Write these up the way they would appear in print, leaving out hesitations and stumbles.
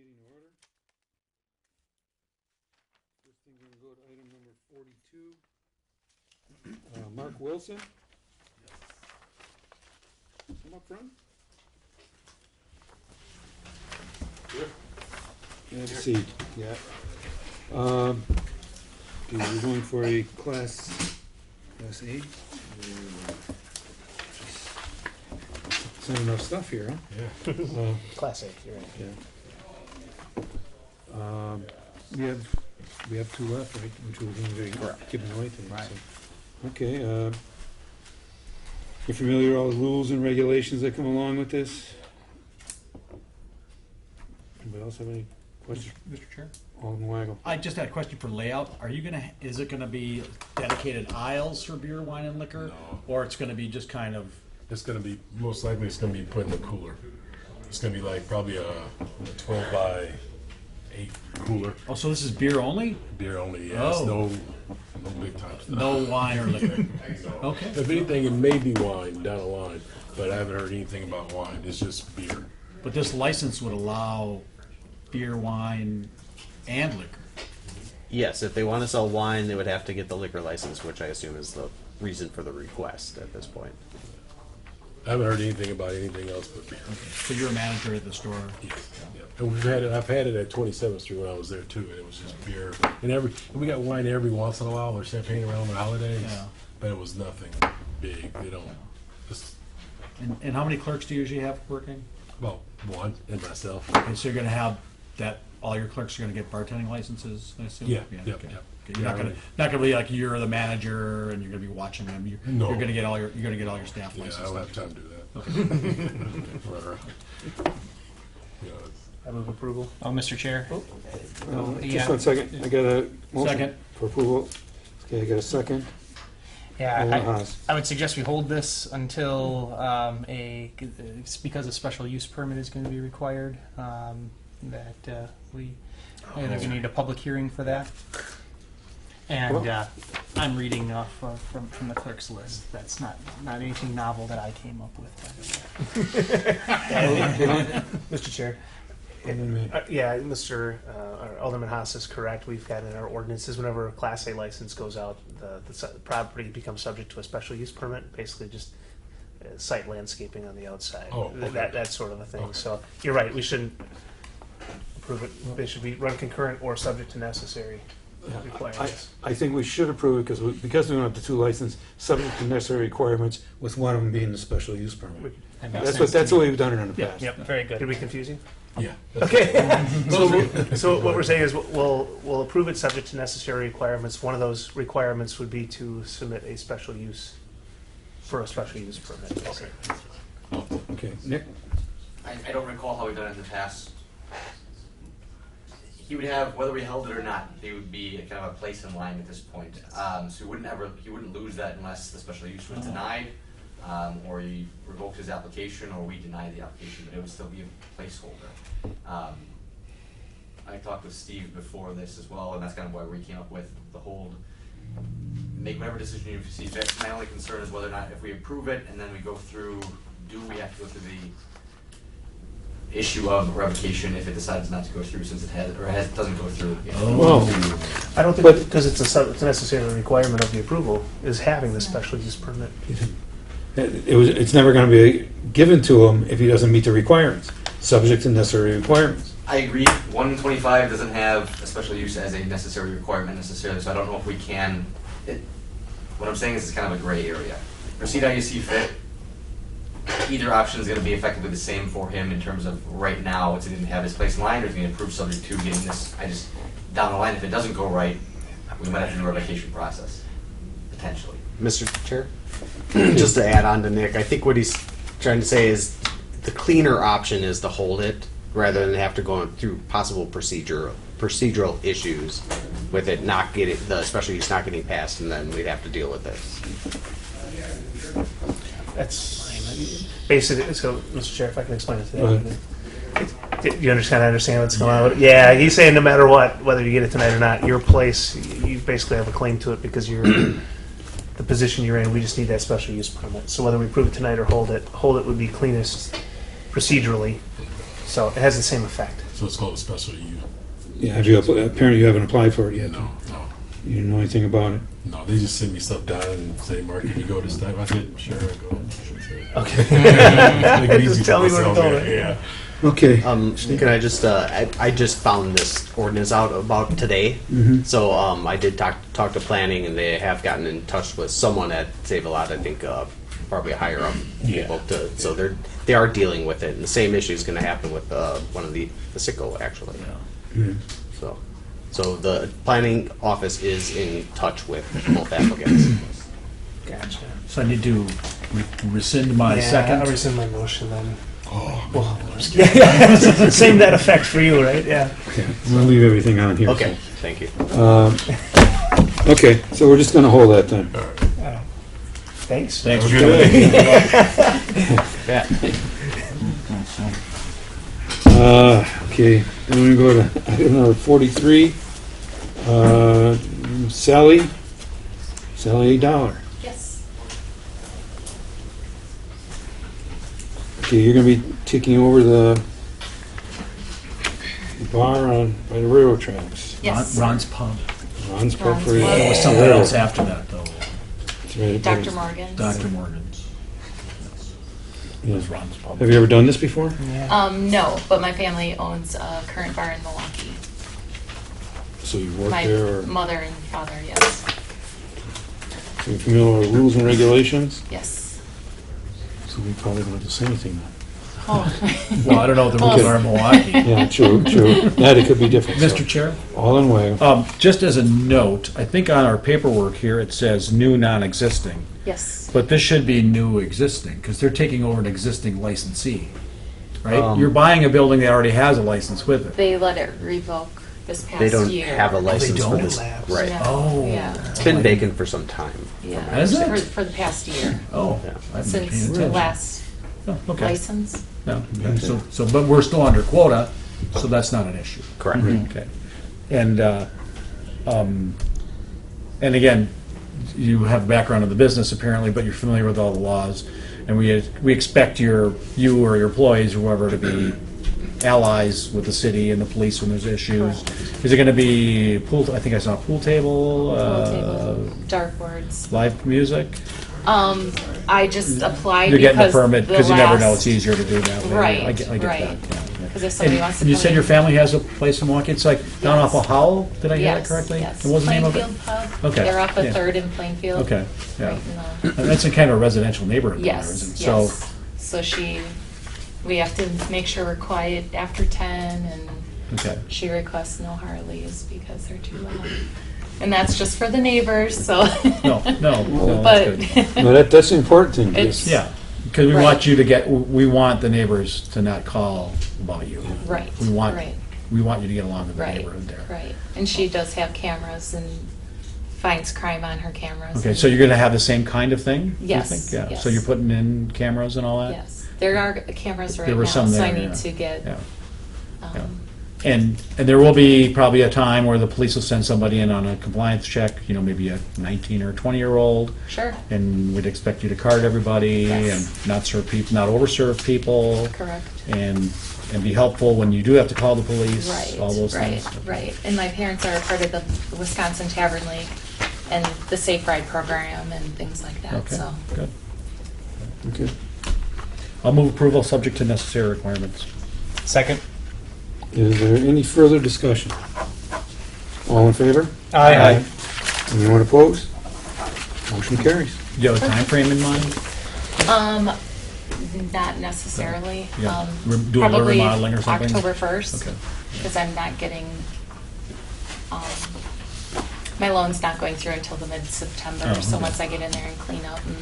meeting to order. First thing, we're going to go to item number 42. Mark Wilson. Come up front. Have a seat. Yeah. Okay, we're going for a class A. It's not enough stuff here, huh? Yeah. Class A, you're right. Yeah. We have two left, right? Which we're going to give them away to. Right. So. Okay. You're familiar with all the rules and regulations that come along with this? Anybody else have any questions? Mr. Chair? Alderman Weigel. I just had a question for layout. Are you gonna, is it gonna be dedicated aisles for beer, wine, and liquor? No. Or it's gonna be just kind of, It's gonna be, most likely it's gonna be put in the cooler. It's gonna be like probably a 12 by 8 cooler. oh, so this is beer only? Beer only, yes. Oh. No big time stuff. No wine or liquor? Okay. If anything, it may be wine down the line, but I haven't heard anything about wine. It's just beer. But this license would allow beer, wine, and liquor? Yes, if they want to sell wine, they would have to get the liquor license, which I assume is the reason for the request at this point. I haven't heard anything about anything else but beer. Okay. So you're a manager at the store? Yes. Yeah. And I've had it at 27th Street when I was there too, and it was just beer. And we got wine every once in a while, or champagne around the holidays, Yeah. but it was nothing big. They don't. Just And how many clerks do you usually have working? about one and myself. Okay, so you're gonna have that, all your clerks are gonna get bartending licenses, I assume? Yeah, yep, okay. yep. Okay, You're not gonna be like you're the manager and you're gonna be watching them. No. You're gonna get all your staff Yeah, I licensed. don't have time to do that. Right. Yeah, it's- I move approval. Oh, Mr. Chair. Just 1 second. I got a motion Second. for approval. Okay, I got a second. Alderman Yeah, Haas. I would suggest we hold this until it's because a special use permit is going to be required, that we either going to need a public hearing for that. And I'm reading off from the clerk's list. That's not anything novel that I came up with, by the way. Mr. Chair. Alderman May. Yeah, Mr. Alderman Haas is correct. We've got in our ordinances, whenever a Class A license goes out, the property becomes subject to a special use permit, basically just site landscaping on the outside. Oh, okay. That sort of a thing. Okay. So you're right, we shouldn't approve it. They should be run concurrent or subject to necessary requirements. I think we should approve it because we don't have the two licenses, subject to necessary requirements, with one of them being the special use permit. That makes sense That's to the me. way we've done it in the Yeah, past. Yep, very Did good. we confuse you? Yeah. Okay. So what we're saying is we'll approve it subject to necessary requirements. One of those requirements would be to submit a special use for a special use permit. Okay. Okay, Nick? I don't recall how we've done it in the past. He would have, whether we held it or not, they would be kind of a place in line at this point. So he wouldn't lose that unless the special use was denied, or he revoked his application, or we denied the application, but it would still be a placeholder. I talked with Steve before this as well, and that's kind of why we came up with the hold. Make whatever decision you see fit. My only concern is whether or not if we approve it and then we go through, do we have to go through the issue of revocation if it decides not to go through, since it doesn't go through? Well, I don't think, because it's a necessary requirement of the approval, is having the special use permit. it's never going to be given to him if he doesn't meet the requirements, subject to necessary requirements. I agree. 125 doesn't have a special use as a necessary requirement necessarily, so I don't know if we can. What I'm saying is it's kind of a gray area. Proceed how you see fit. Either option is going to be effectively the same for him in terms of right now. It's going to have his place in line, or it's going to approve subject to getting this. Down the line, if it doesn't go right, we might have to do a revocation process potentially. Mr. Chair? Just to add on to Nick, I think what he's trying to say is the cleaner option is to hold it rather than have to go through possible procedural issues with it not getting, the special use not getting passed, and then we'd have to deal with this. That's basically, so, Mr. Chair, if I can explain it to Go that. Do you understand what's going on? Yeah, he's saying no matter what, whether you get it tonight or not, your place, you basically have a claim to it because you're the position you're in. We just need that special use permit. So whether we approve it tonight or hold it would be cleanest procedurally. So it has the same effect. So So it's called a special use. Yeah, have you, apparently you haven't applied for it yet. No. You didn't know anything about it? No, they just send me stuff down and say, Mark, can you go this time? I said, sure, I'll go. Okay. Make it easy Just tell for me where to myself, go. yeah. Yeah. Okay. Can I just, I just found this ordinance out about today. So I did talk to planning, and they have gotten in touch with someone at Save a Lot, I think probably higher up people so they are dealing with it. And the same issue is going to happen with one of the Sicko, actually. So the planning office is in touch with both applicants. Gotcha. So I need to rescind my second. I'll rescind my motion then. Well, I'm just kidding. Same that effect for you, right? Yeah. Okay, we'll leave everything on here. Okay, thank you. Okay, so we're just gonna hold that then. Thanks. Thanks for Good. Okay, then we go to item number 43. Sally $8. Yes. Okay, you're gonna be taking over the bar by the railroad tracks. Yes. Ron's Pub. Ron's Pub Ron's for Pub. There was something else after that, though. It's right up Dr. there. Morgan's. Dr. Morgan's. It Yeah. was Ron's Pub. Have you ever done this before? No, but my family owns a current bar in Milwaukee. So you work My there, or mother and father, yes. so you're familiar with rules and regulations? Yes. So we probably don't have to say anything then. Oh. Well, I don't know what the rules are in Milwaukee. Yeah, true. That it could be different. so. Mr. Chair? All in way. Just as a note, I think on our paperwork here, it says new non-existing, Yes. but this should be new existing, because they're taking over an existing licensee, right? Um, You're buying a building that already has a license with it. They let it revoke this past They don't year. have a license for don't? this. Labs. Right. Yeah. Oh. Yeah. It's been vacant for some time. Yeah. Has it? For the past year, Oh. Yeah. I haven't been since paying the attention. last Oh, okay. license. No, okay. So, but we're still under quota, so that's not an issue. Correct. Okay. And again, you have a background in the business apparently, but you're familiar with all the laws. And we expect you or your employees, whoever, to be allies with the city and the police when there's issues. Is it going to be pool? I think I saw a pool table. Pool table, dartboards. Live music. I just applied You're getting the because permit because you never know. It's easier to do that way. Right, I get right. that. Yeah. Because if somebody wants to And you come said in- your family has a place in Milwaukee. It's like down Yes. off of Howell. Did I hear that Yes, correctly? yes. And what was the name of it? Plainfield Pub. Okay, They're off of yeah. 3rd in Plainfield. Okay, yeah. Right in the- And that's a kind of a residential neighborhood. there, Yes, isn't it? yes. So we have to make sure we're quiet after 10, and Okay. she requests no Harleys because they're too loud. And that's just for the neighbors, so. No, But, that's good. No, that's the important thing. It's- Yeah, because we Right. want you to we want the neighbors to not call about you. right, We want, right, we want you to get along with the right, neighborhood there. right. And she does have cameras and finds crime on her cameras. Okay, and- so you're going to have the same kind of thing? you Yes, think? Yeah. yes. So you're putting in cameras and all that? Yes, there are cameras right There were now, some so I there, need yeah. to get, Yeah. yeah. um, And there will be probably a time where the police will send somebody in on a compliance check, maybe a 19 or 20-year-old, sure, and we'd expect you to card everybody Yes. and not serve people, not overserve people, correct. and be helpful when you do have to call the police, Right, all those right, things. right. And my parents are a part of the Wisconsin Tavern League and the Safe Ride program and things like that, Okay, so. good. Okay. I'll move approval subject to necessary requirements. Second. Is there any further discussion? All in favor? Aye. Anyone opposed? Motion carries. Do you have a time frame in mind? Not necessarily. Yeah. Do a little Probably remodeling or something? October 1st. Okay. Because I'm not getting, my loan's not going through until the mid-September. Oh, So okay. once I get in there and clean up and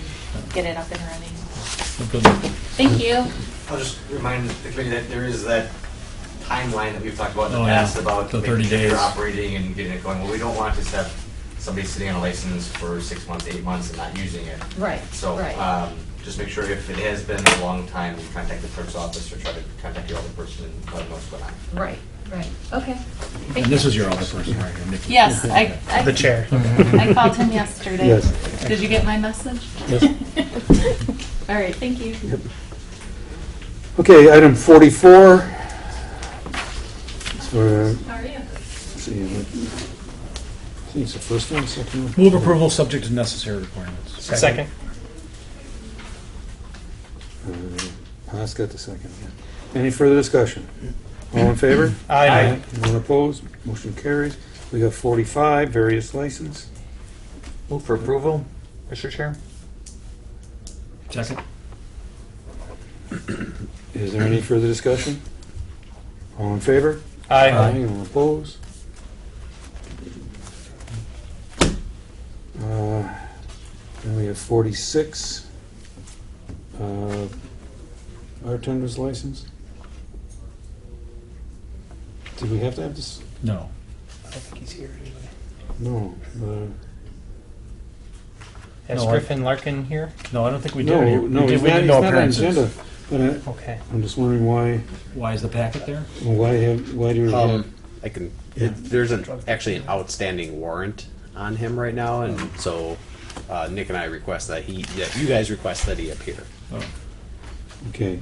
get it up and running. Good. Thank you. I'll just remind the committee that there is that timeline that we've talked about in the Oh, yeah. past about The making 30 sure you're days. operating and getting it going. Well, we don't want to have somebody sitting on a license for 6 months, 8 months and not using it. Right, So, right. just make sure if it has been a long time, you contact the clerk's office or try to contact your other person and let them know what's going on. Right, right. Okay. And Thank this you. is your other person, right here, Nikki? Yes, The chair. I called him yesterday. Yes. Did you get my message? Yes. All right, thank you. Okay, item 44. See, it's the first one, second one? Move approval subject to necessary requirements. Second. Haas got the second. Any further discussion? All in favor? Aye. Anyone opposed? Motion carries. We got 45, various license. Move for approval, Mr. Chair. Second. Is there any further discussion? All in favor? Aye. Anyone opposed? Then we have 46. Bartender's license. Did we have to have this? No. I don't think he's here anyway. No. Is No, Griffin Larkin here? No, I don't think we No, did. no, we he's did not, he's no not on the appearances. agenda. But Okay. I'm just wondering why Why is the packet there? do we have? I can. There's actually an outstanding warrant on him right now, and so Nick and I request that you guys request that he appear. Oh. Okay.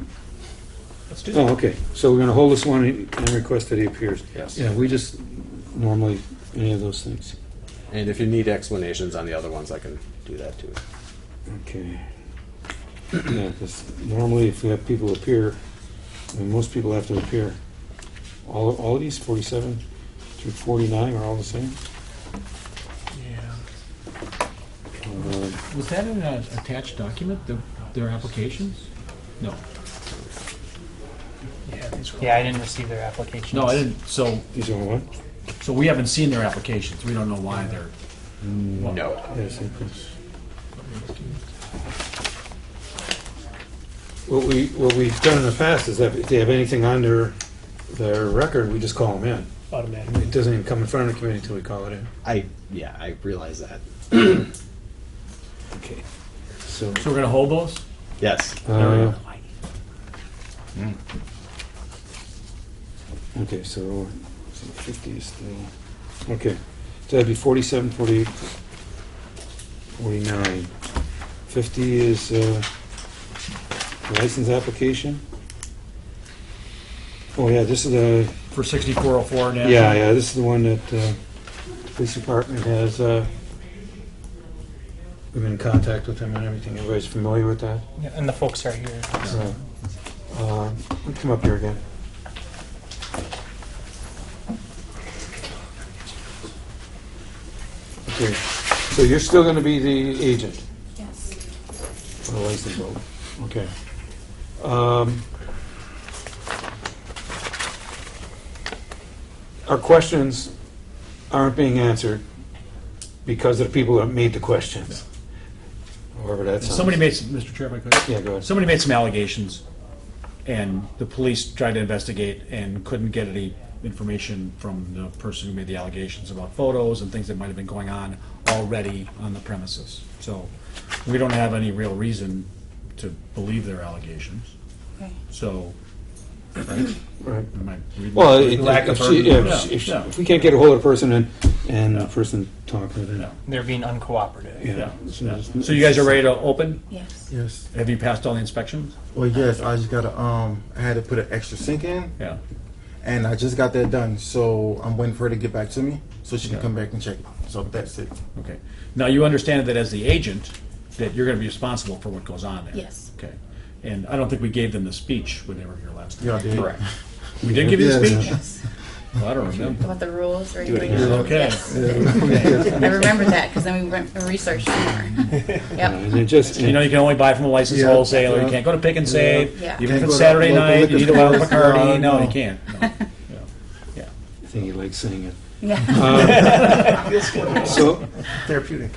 Let's do that. Oh, okay. So we're going to hold this one and request that he appears. Yes. Yeah, we just normally, any of those things. And if you need explanations on the other ones, I can do that too. Okay. Yeah, because normally if we have people appear, I mean, most people have to appear. All of these, 47 through 49 are all the same? Yeah. Was that in an attached document, their applications? No. Yeah, these were. Yeah, I didn't receive their applications. No, I didn't. So These are what? we haven't seen their applications. We don't know why they're. No. Yes, Chris. What we've done in the past is that if they have anything on their record, we just call them in. Automatically. It doesn't even come in front of the committee until we call it in. I realize that. Okay. So, So we're gonna hold those. Yes. okay, so 50 is still, okay. So that'd be 47, 48, 49. 50 is license application. Oh, yeah, this is the, For 6404 now. yeah, this is the one that the police department has, we've been in contact with them and everything. Everybody's familiar with that? Yeah, and the folks are here. So, come up here again. Okay, so you're still going to be the agent Yes. for the license vote. Okay. Our questions aren't being answered because of the people that made the questions. However that sounds. Somebody made some, Mr. Chair, if I could. Yeah, go ahead. Somebody made some allegations, and the police tried to investigate and couldn't get any information from the person who made the allegations about photos and things that might have been going on already on the premises. So we don't have any real reason to believe their allegations. Okay. So, right? Right. Am I reading Well, that correctly? if we can't get a hold of the person and the person talking, then, Yeah. They're being uncooperative. yeah. Yeah. So you guys are ready to open? Yes. Yes. Have you passed all the inspections? Well, yes. I just gotta. I had to put an extra sink in, Yeah. and I just got that done. So I'm waiting for her to get back to me so she can Yeah. come back and check it. So that's it. Okay. Now, you understand that as the agent, that you're going to be responsible for what goes on there? Yes. Okay. And I don't think we gave them the speech when they were here last time. Yeah, I did. Correct. We did give you the Yes. speech? Well, I don't remember. About the rules, right? Do it again. Okay. Yes. I remember that because then we went and researched more. Yep. And it just, You know, you can only buy from a licensed Yeah. wholesaler. You can't go to Pick and Save. Yeah. Even Can't if go it's to Saturday local night, you liquor need a bottle of store. Bacardi. No, No. you can't. No. Yeah. I think he likes saying it. Yeah. Feels good. So, Therapeutic.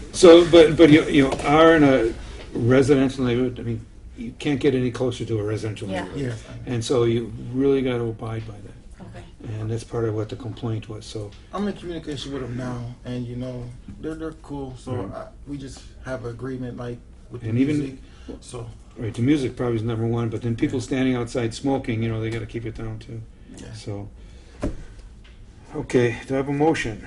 but you are in a residential neighborhood. I mean, you can't get any closer to a residential Yeah. neighborhood. Yes. And so you really got to abide by that. Okay. And that's part of what the complaint was. So, I'm in communication with them now, and they're cool. So Right. we just have an agreement like with the And even- music. So right, the music probably is number one, but then people standing outside smoking, they got to keep it down too. yeah. So, okay, do I have a motion?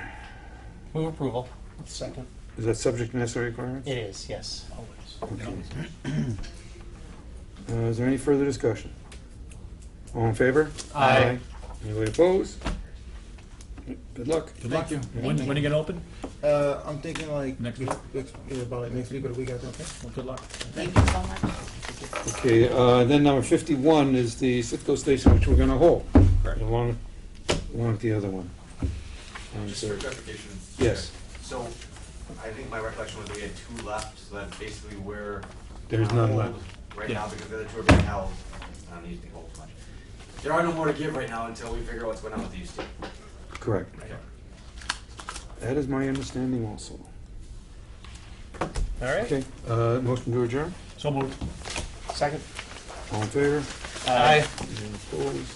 Move approval. Second. Is that subject to necessary requirements? It is, yes. Always. Okay. Is there any further discussion? All in favor? Aye. Anybody opposed? Good luck. Good luck. you. When are you gonna open? I'm thinking like Next week? about like next week or the week after. Okay. Well, good luck. Thank you so much. Okay, then number 51 is the Citgo station, which we're gonna hold, along with the other one. Just for clarification. Yes. So, I think my recollection was we had 2 left, so that basically we're. There's on none hold left. Right Yeah. now, because the other 2 are being held. I don't need to hold too much. There are no more to give right now until we figure out what's going on with these 2. Correct. That is my understanding also. All right. Okay, motion to adjourn? So moved. Second. All in favor? Aye. Any opposed?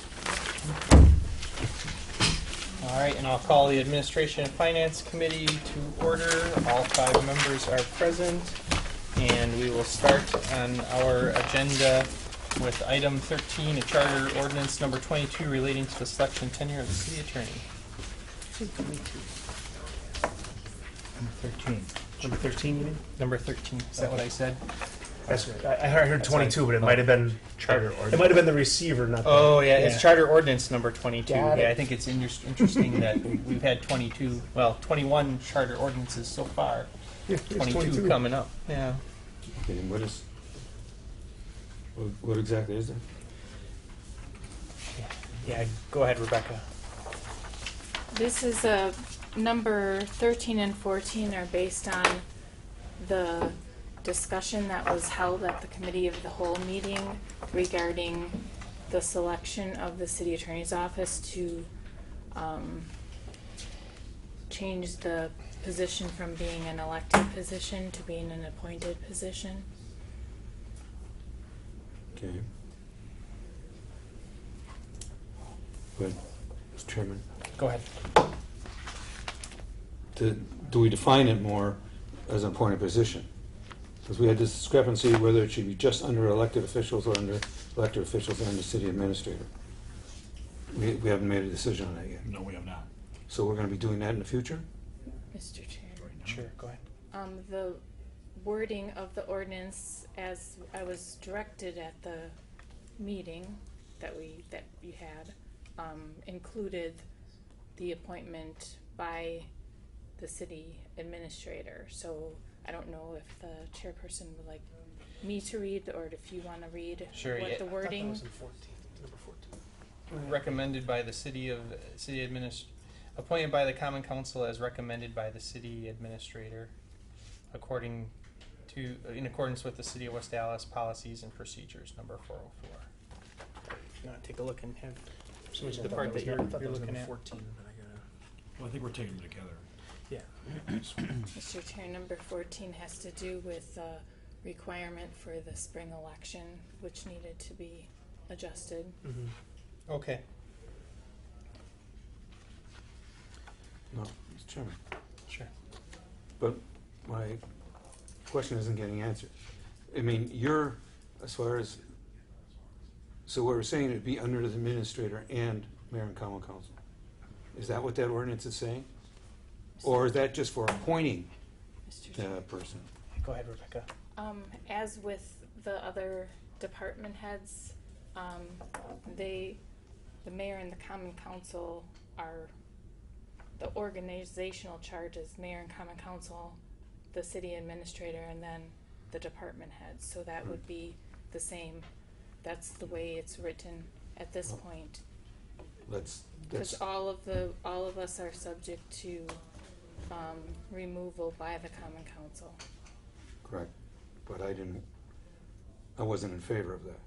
All right, and I'll call the Administration and Finance Committee to order. All 5 members are present, and we will start on our agenda with item 13, a charter ordinance number 22 relating to the selection and tenure of the city attorney. 13. Number 13, you mean? Number 13, is that what I said? I heard 22, but it might have been Charter ordinance. It might have been the receiver, not the. Oh, yeah, it's charter ordinance number 22. Got it. Yeah, I think it's interesting that we've had 21 charter ordinances so far. Yeah, it's 22 coming up, yeah. Okay, and what exactly is that? Yeah, go ahead, Rebecca. This is number 13 and 14 are based on the discussion that was held at the Committee of the Whole meeting regarding the selection of the City Attorney's Office to change the position from being an elected position to being an appointed position. Okay. Good. Mr. Chairman, Go ahead. do we define it more as an appointed position? Because we had this discrepancy whether it should be just under elected officials or under elected officials and the city administrator. We haven't made a decision on that yet. No, we have not. So we're going to be doing that in the future? Mr. Chair. Sure, go ahead. The wording of the ordinance, as I was directed at the meeting that you had, included the appointment by the city administrator. So I don't know if the chairperson would like me to read or if you want to read Sure, what yeah. the wording. Number 14. Recommended by the appointed by the Common Council as recommended by the city administrator, in accordance with the City of West Dallas policies and procedures, number 404. If you want to take a look and have the part that you're looking at. 14, but I gotta. Well, I think we're taking them together. Yeah. Mr. Chair, number 14 has to do with the requirement for the spring election, which needed to be adjusted. Mm-hmm. Okay. No, Mr. Chairman. Sure. But my question isn't getting answered. I mean, so what we're saying it'd be under the administrator and mayor and common council. Is that what that ordinance is saying? Or is that just for appointing Mr. the Chair. person? Go ahead, Rebecca. As with the other department heads, the mayor and the common council are, the organizational chart is mayor and common council, the city administrator, and then the department heads. So that would be the same. That's the way it's written at this point. That's Because all of us are subject to removal by the common council. correct. But I wasn't in favor of that.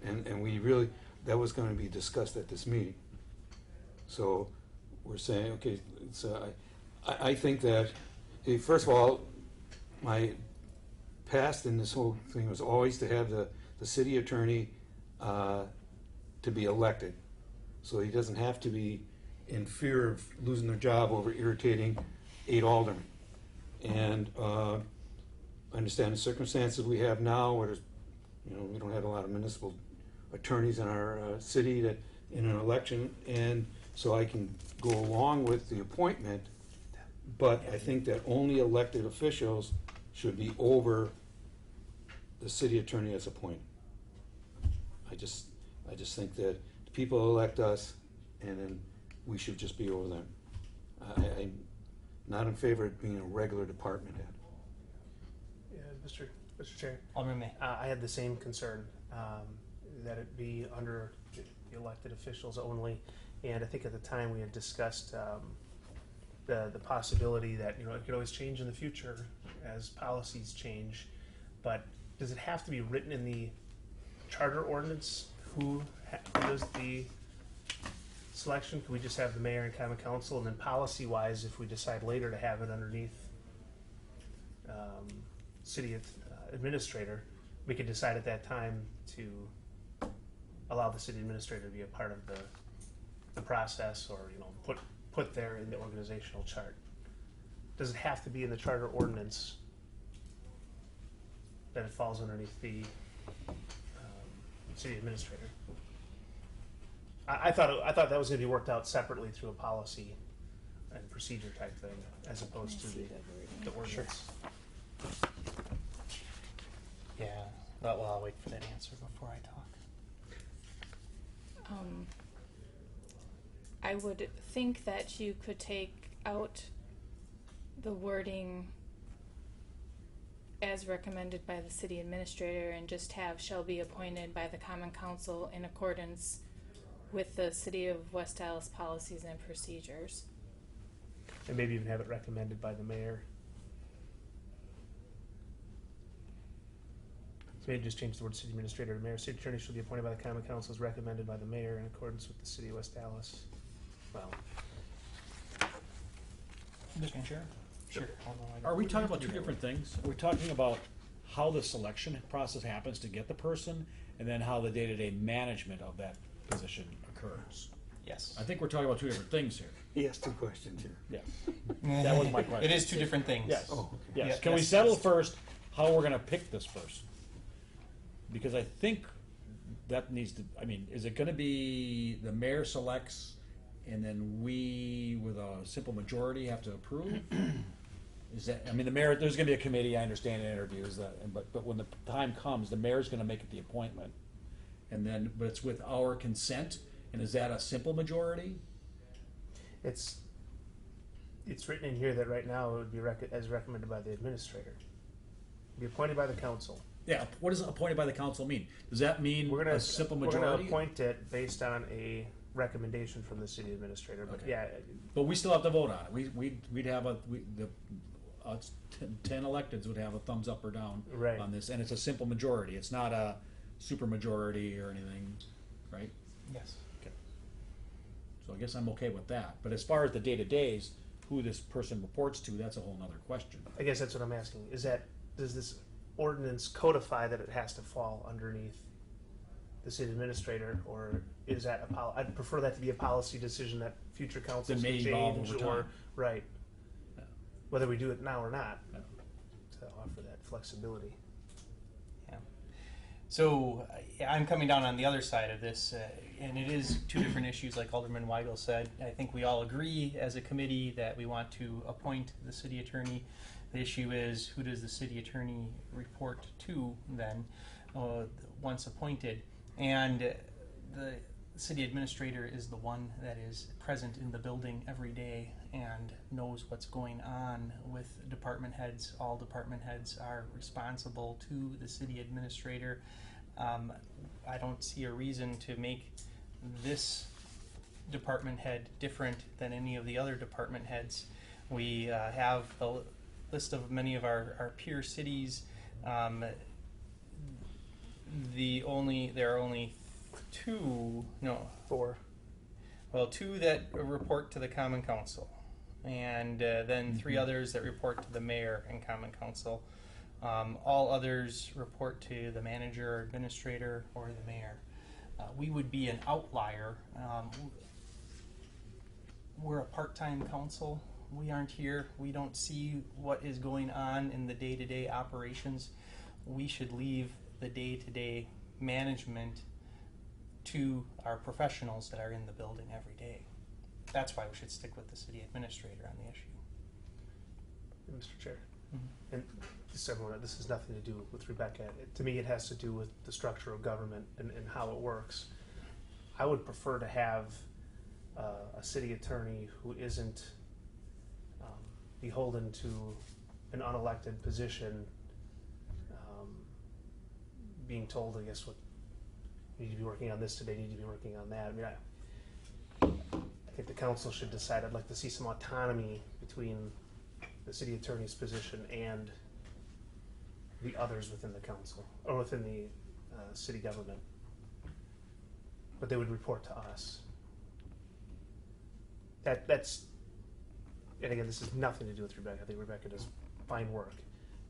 And we really, that was going to be discussed at this meeting. So we're saying, okay, so I think that, first of all, my past in this whole thing was always to have the city attorney to be elected. So he doesn't have to be in fear of losing their job over irritating 8 aldermen. And I understand the circumstances we have now, where there's, we don't have a lot of municipal attorneys in our city that in an election, and so I can go along with the appointment, but I think that only elected officials should be over the city attorney as appointed. I just think that the people elect us, and then we should just be over them. I'm not in favor of being a regular department head. Yeah, Mr. Chair. Alderman May. I had the same concern, that it be under the elected officials only. And I think at the time we had discussed the possibility that, you know, it could always change in the future as policies change. But does it have to be written in the charter ordinance who does the selection? Can we just have the mayor and common council, and then policy-wise, if we decide later to have it underneath city administrator, we could decide at that time to allow the city administrator to be a part of the process, or, you know, put there in the organizational chart. Does it have to be in the charter ordinance that it falls underneath the city administrator? I thought that was going to be worked out separately through a policy and procedure type thing, as opposed to the ordinance. Yeah. Well, I'll wait for that answer before I talk. I would think that you could take out the wording as recommended by the city administrator and just have shall be appointed by the common council in accordance with the city of West Allis policies and procedures. And maybe even have it recommended by the mayor. So maybe just change the word city administrator to mayor. City attorney shall be appointed by the common council as recommended by the mayor in accordance with the city of West Allis. Well, Mr. Chair? Sure. Are we talking about two different things? Are we talking about how the selection process happens to get the person, and then how the day-to-day management of that position occurs? Yes. I think we're talking about two different things here. He asked two questions here. Yes. That was my question. It is two different things. Yes. Oh, okay. Yes. Yeah, Can we yes, settle yes. first how we're going to pick this person? Because I think that needs to, I mean, is it going to be the mayor selects and then we, with a simple majority, have to approve? Is that, I mean, the mayor, there's going to be a committee, I understand, in interviews, but when the time comes, the mayor's going to make the appointment. And then, but it's with our consent, and is that a simple majority? it's written in here that right now it would be as recommended by the administrator. Be appointed by the council. Yeah, what does appointed by the council mean? Does that mean We're gonna a simple We're majority? going to appoint it based on a recommendation from the city administrator. But Okay. yeah, But we still have to vote on it. We'd have the 10 electeds would have a thumbs up or down Right. on this, and it's a simple majority. It's not a super majority or anything, right? Yes. Okay. So I guess I'm okay with that. But as far as the day-to-days, who this person reports to, that's a whole nother question. I guess that's what I'm asking. Does this ordinance codify that it has to fall underneath the city administrator, or is that I'd prefer that to be a policy decision that future councils That may can evolve change, over or time. right, Yeah. whether we do it now or not, Yeah. to offer that flexibility. Yeah. So I'm coming down on the other side of this, and it is two different issues, like Alderman Weigel said. I think we all agree as a committee that we want to appoint the city attorney. The issue is, who does the city attorney report to then, once appointed? And the city administrator is the one that is present in the building every day and knows what's going on with department heads. All department heads are responsible to the city administrator. I don't see a reason to make this department head different than any of the other department heads. We have a list of many of our peer cities. There are only Four. two that report to the common council, and then three others that report to the mayor and common council. All others report to the manager or administrator or the mayor. We would be an outlier. We're a part-time council. We aren't here. We don't see what is going on in the day-to-day operations. We should leave the day-to-day management to our professionals that are in the building every day. That's why we should stick with the city administrator on the issue. Mr. Chair. And just so everyone, this has nothing to do with Rebecca. To me, it has to do with the structure of government and how it works. I would prefer to have a city attorney who isn't beholden to an unelected position being told, I guess, what you need to be working on this today, you need to be working on that. I mean, I think the council should decide. I'd like to see some autonomy between the city attorney's position and the others within the council or within the city government. But they would report to us. That's, and again, this has nothing to do with Rebecca. I think Rebecca does fine work.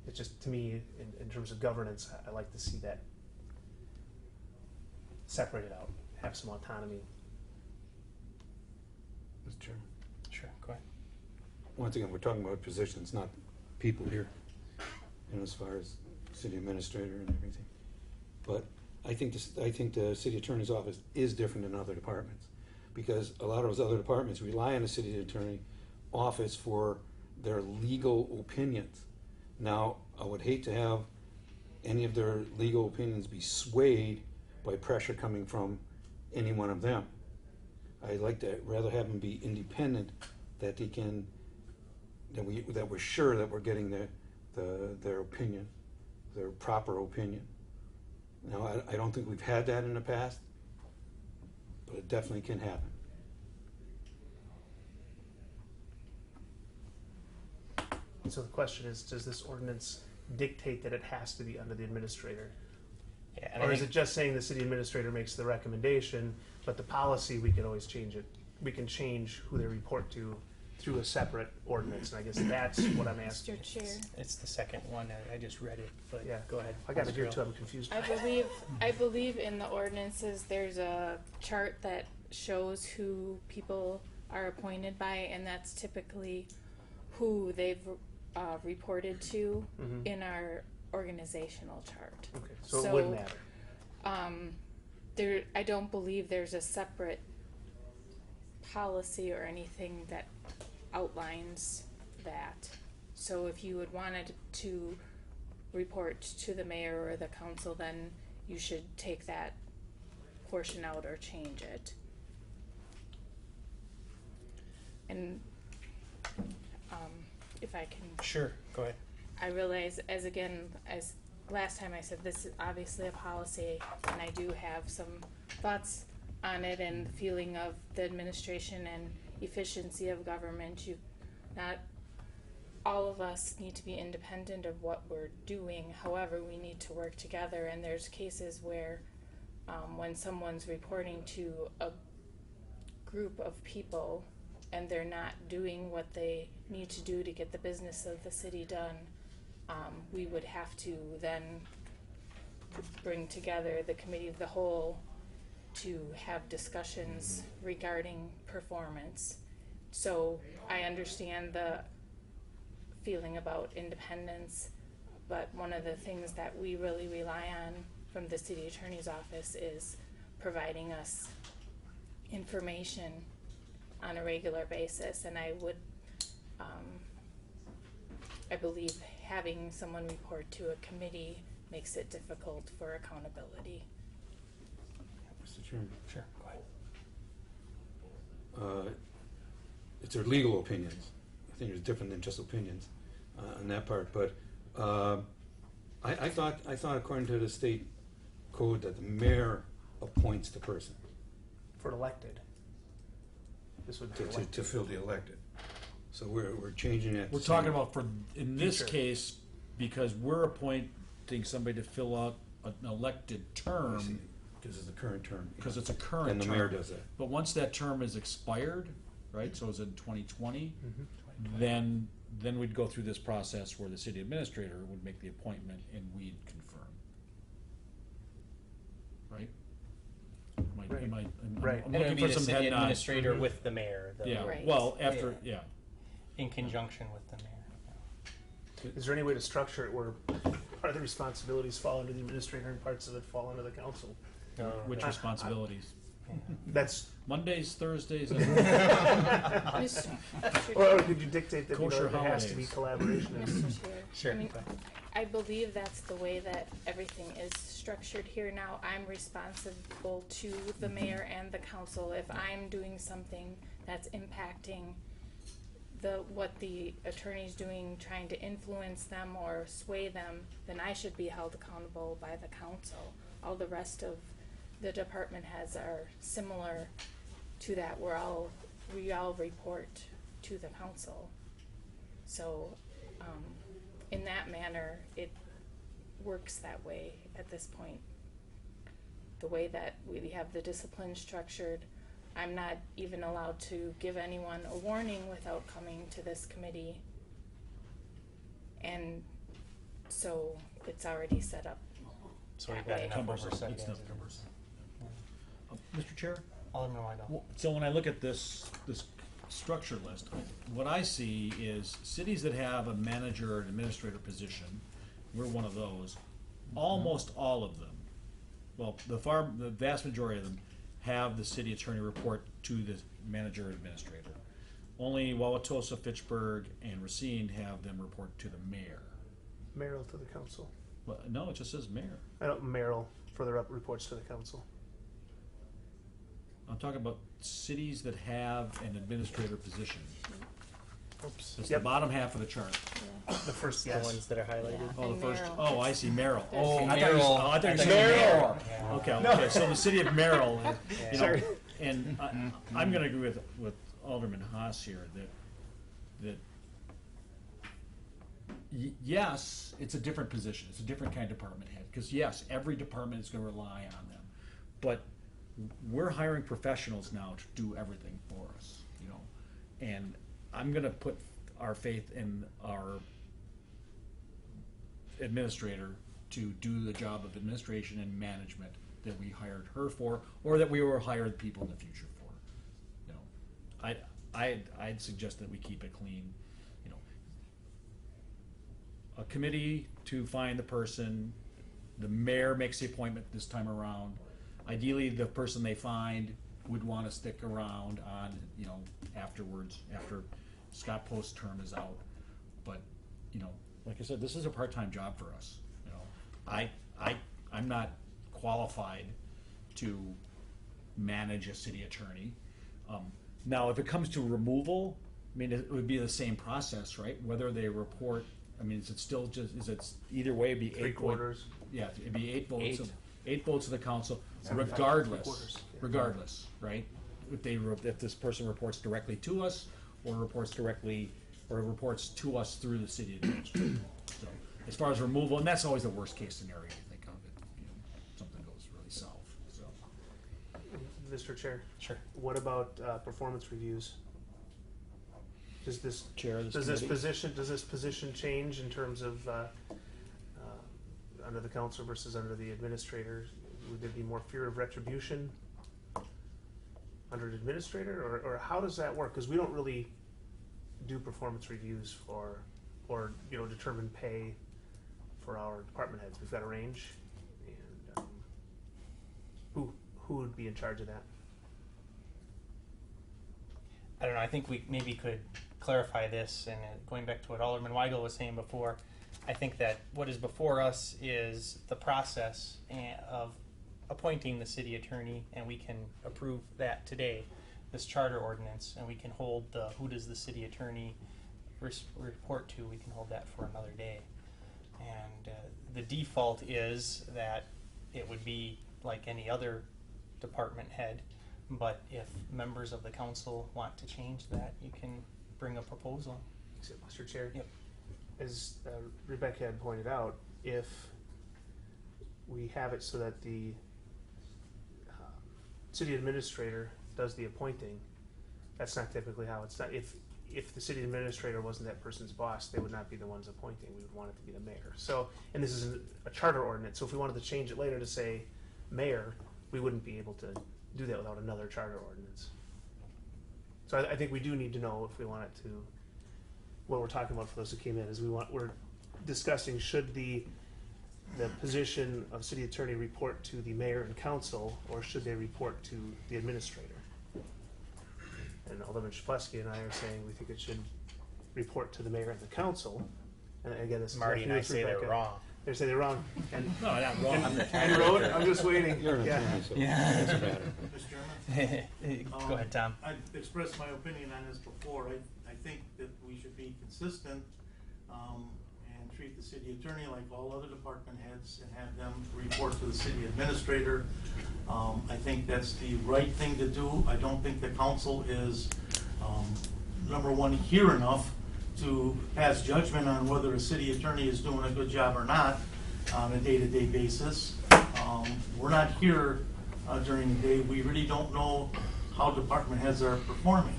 It's just, to me, in terms of governance, I like to see that separated out, have some autonomy. Mr. Chairman. Sure, go ahead. Once again, we're talking about positions, not people here, and as far as city administrator and everything. But I think the city attorney's office is different than other departments, because a lot of those other departments rely on the city attorney office for their legal opinions. Now, I would hate to have any of their legal opinions be swayed by pressure coming from any one of them. I'd like to rather have them be independent, that they can, that we're sure that we're getting their opinion, their proper opinion. Now, I don't think we've had that in the past, but it definitely can happen. So the question is, does this ordinance dictate that it has to be under the administrator? Yeah, and Or I is it think, just saying the city administrator makes the recommendation, but the policy, we can always change it? We can change who they report to through a separate ordinance, and I guess that's what I'm asking. Mr. Chair, it's the second one. I just read it, but Yeah. go ahead. I got it here Councilor too, I'm confused. I believe in the ordinances, there's a chart that shows who people are appointed by, and that's typically who they've reported to Mhm. in our organizational chart. Okay, so it wouldn't matter. I don't believe there's a separate policy or anything that outlines that. So if you would wanted to report to the mayor or the council, then you should take that portion out or change it. And if I can, Sure, go ahead. I realize, as last time I said, this is obviously a policy, and I do have some thoughts on it and the feeling of the administration and efficiency of government. Not all of us need to be independent of what we're doing. However, we need to work together, and there's cases where when someone's reporting to a group of people and they're not doing what they need to do to get the business of the city done, we would have to then bring together the committee of the whole to have discussions regarding performance. So I understand the feeling about independence, but one of the things that we really rely on from the city attorney's office is providing us information on a regular basis, and I believe having someone report to a committee makes it difficult for accountability. Mr. Chairman. Sure, go ahead. It's their legal opinions. I think it's different than just opinions on that part. But I thought according to the state code that the mayor appoints the person For elected. This would be elected. to fill the elected. So we're changing that. We're to talking say- about for, in this Future. case, because we're appointing somebody to fill out an elected term, because it's the current term. because it's a current And term. the mayor does that. But once that term is expired, right, so it's in 2020, Mm-hmm. then we'd go through this process where the city administrator would make the appointment and we'd confirm. Right? Right. I'm Right. looking And it would be for the some city head nods. administrator with the mayor, Yeah, Right. well, after, yeah. in conjunction with the mayor. Is there any way to structure it where part of the responsibilities fall under the administrator and parts of it fall under the council? Which responsibilities? That's, Mondays, Thursdays, and Mr. or could you dictate that Kosher there has to be holidays. collaboration? Mr. Chair. Sure. I mean, go ahead. I believe that's the way that everything is structured here now. I'm responsible to the mayor and the council. If I'm doing something that's impacting what the attorney's doing, trying to influence them or sway them, then I should be held accountable by the council. All the rest of the department heads are similar to that. We all report to the council. So, in that manner, it works that way at this point. The way that we have the discipline structured, I'm not even allowed to give anyone a warning without coming to this committee. And so it's already set up. So we've that got way. enough Cumbersome. oversight. It's as not it is. cumbersome. Mr. Chair? Alderman Weigel. So when I look at this structure list, what I see is cities that have a manager or an administrator position, we're one of those, almost all of them, well, the vast majority of them have the city attorney report to the manager or administrator. Only Wauwatosa, Fitchburg, and Racine have them report to the mayor. Merrill to the council. Well, no, it just says mayor. I don't, Merrill further up reports to the council. I'm talking about cities that have an administrator position. Oops. It's Yep. the bottom half of the chart. The first, The yes. ones that are highlighted. Yeah. Oh, the And first. Merrill. Oh, I see, Merrill. There's- I thought you Merrill. I thought you said Merrill. Merrill. Okay, so the city of Merrill, you know, Sorry. and I'm going to agree with Alderman Haas here that yes, it's a different position. It's a different kind of department head. Because yes, every department is going to rely on them, but we're hiring professionals now to do everything for us, you know, and I'm going to put our faith in our administrator to do the job of administration and management that we hired her for, or that we will hire people in the future for. You know, I'd suggest that we keep it clean. You know, a committee to find the person. The mayor makes the appointment this time around. Ideally, the person they find would want to stick around on, you know, afterwards, after Scott Post's term is out. But, you know, like I said, this is a part-time job for us. You know, I'm not qualified to manage a city attorney. Now, if it comes to removal, I mean, it would be the same process, right? Whether they report, I mean, is it still just, is it either way? It'd be 3 quarters. Yeah, it'd be 8 votes. Eight. 8 votes of the council, 75, regardless. 3/4, yeah. Regardless, right? If this person reports directly to us, or reports to us through the city administrator. So, as far as removal, and that's always the worst case scenario you think of it. You know, something goes really south. So, Mr. Chair. Sure. What about performance reviews? Does this Chair of this does this committee? position change in terms of under the council versus under the administrator? Would there be more fear of retribution under an administrator, or how does that work? Because we don't really do performance reviews or you know, determine pay for our department heads. We've got a range, and who would be in charge of that? I don't know. I think we maybe could clarify this, and going back to what Alderman Weigel was saying before, I think that what is before us is the process of appointing the city attorney, and we can approve that today, this charter ordinance, and we can hold the who does the city attorney report to, we can hold that for another day. And the default is that it would be like any other department head, but if members of the council want to change that, you can bring a proposal. Mr. Chair? Yep. As Rebecca had pointed out, if we have it so that the city administrator does the appointing, that's not typically how it's done. If the city administrator wasn't that person's boss, they would not be the ones appointing. We would want it to be the mayor. So, and this is a charter ordinance, so if we wanted to change it later to say mayor, we wouldn't be able to do that without another charter ordinance. So I think we do need to know if we want it to, what we're talking about for those who came in is we're discussing should the position of city attorney report to the mayor and council, or should they report to the administrator? And Alderman Shafleski and I are saying we think it should report to the mayor and the council, And again, this Marty is and I say they're wrong. They say they're wrong. And No, not wrong. I wrote. I'm just waiting. You're an Yeah. attorney, so Yeah. it doesn't matter. Mr. Chairman? Go ahead, Tom. I expressed my opinion on this before. I think that we should be consistent and treat the city attorney like all other department heads and have them report to the city administrator. I think that's the right thing to do. I don't think the council is, number one, here enough to pass judgment on whether a city attorney is doing a good job or not on a day-to-day basis. We're not here during the day. We really don't know how department heads are performing.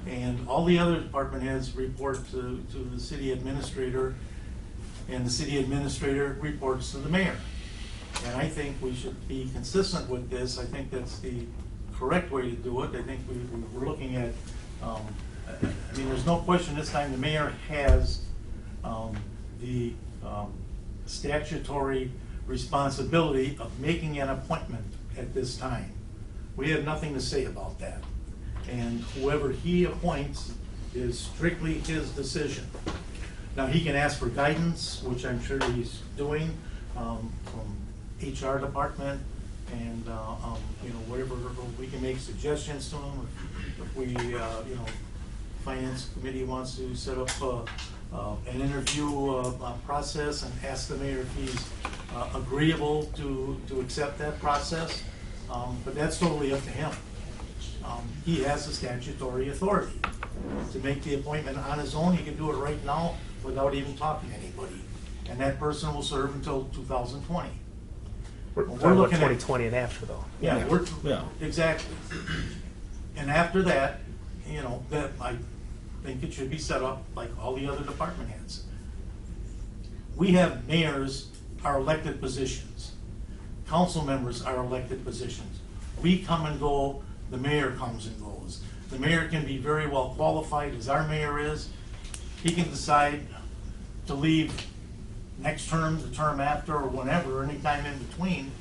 And all the other department heads report to the city administrator, and the city administrator reports to the mayor. And I think we should be consistent with this. I think that's the correct way to do it. I think we're looking at, I mean, there's no question this time the mayor has the statutory responsibility of making an appointment at this time. We have nothing to say about that. And whoever he appoints is strictly his decision. Now, he can ask for guidance, which I'm sure he's doing, from HR department, and, you know, whatever, we can make suggestions to him. If we, you know, finance committee wants to set up an interview process and ask the mayor if he's agreeable to accept that process, but that's totally up to him. He has the statutory authority to make the appointment on his own. He can do it right now without even talking to anybody. And that person will serve until 2020. We're We're talking about looking at- 2020 and after, though. Yeah, Yeah. exactly. And after that, you know, that I think it should be set up like all the other department heads. We have mayors are elected positions. Council members are elected positions. We come and go, the mayor comes and goes. The mayor can be very well qualified, as our mayor is. He can decide to leave next term, the term after, or whenever, anytime in between.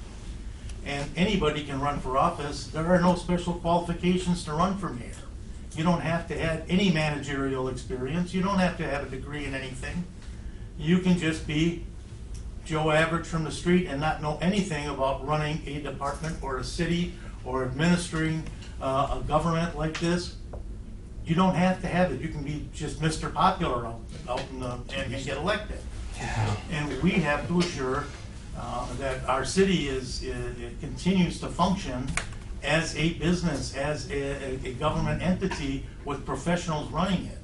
And anybody can run for office. There are no special qualifications to run for mayor. You don't have to have any managerial experience. You don't have to have a degree in anything. You can just be Joe Average from the street and not know anything about running a department or a city or administering a government like this. You don't have to have it. You can be just Mr. Popular out in the, and get elected. And we have to assure that our city it continues to function as a business, as a government entity with professionals running it.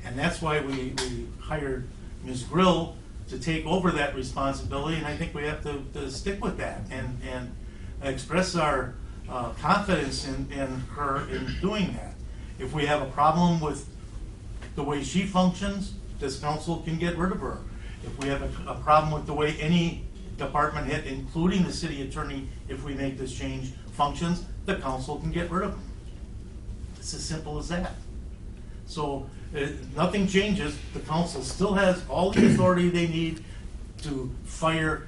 And that's why we hired Ms. Grill to take over that responsibility, and I think we have to stick with that and express our confidence in her in doing that. If we have a problem with the way she functions, this council can get rid of her. If we have a problem with the way any department head, including the city attorney, if we make this change, functions, the council can get rid of them. It's as simple as that. So nothing changes. The council still has all the authority they need to fire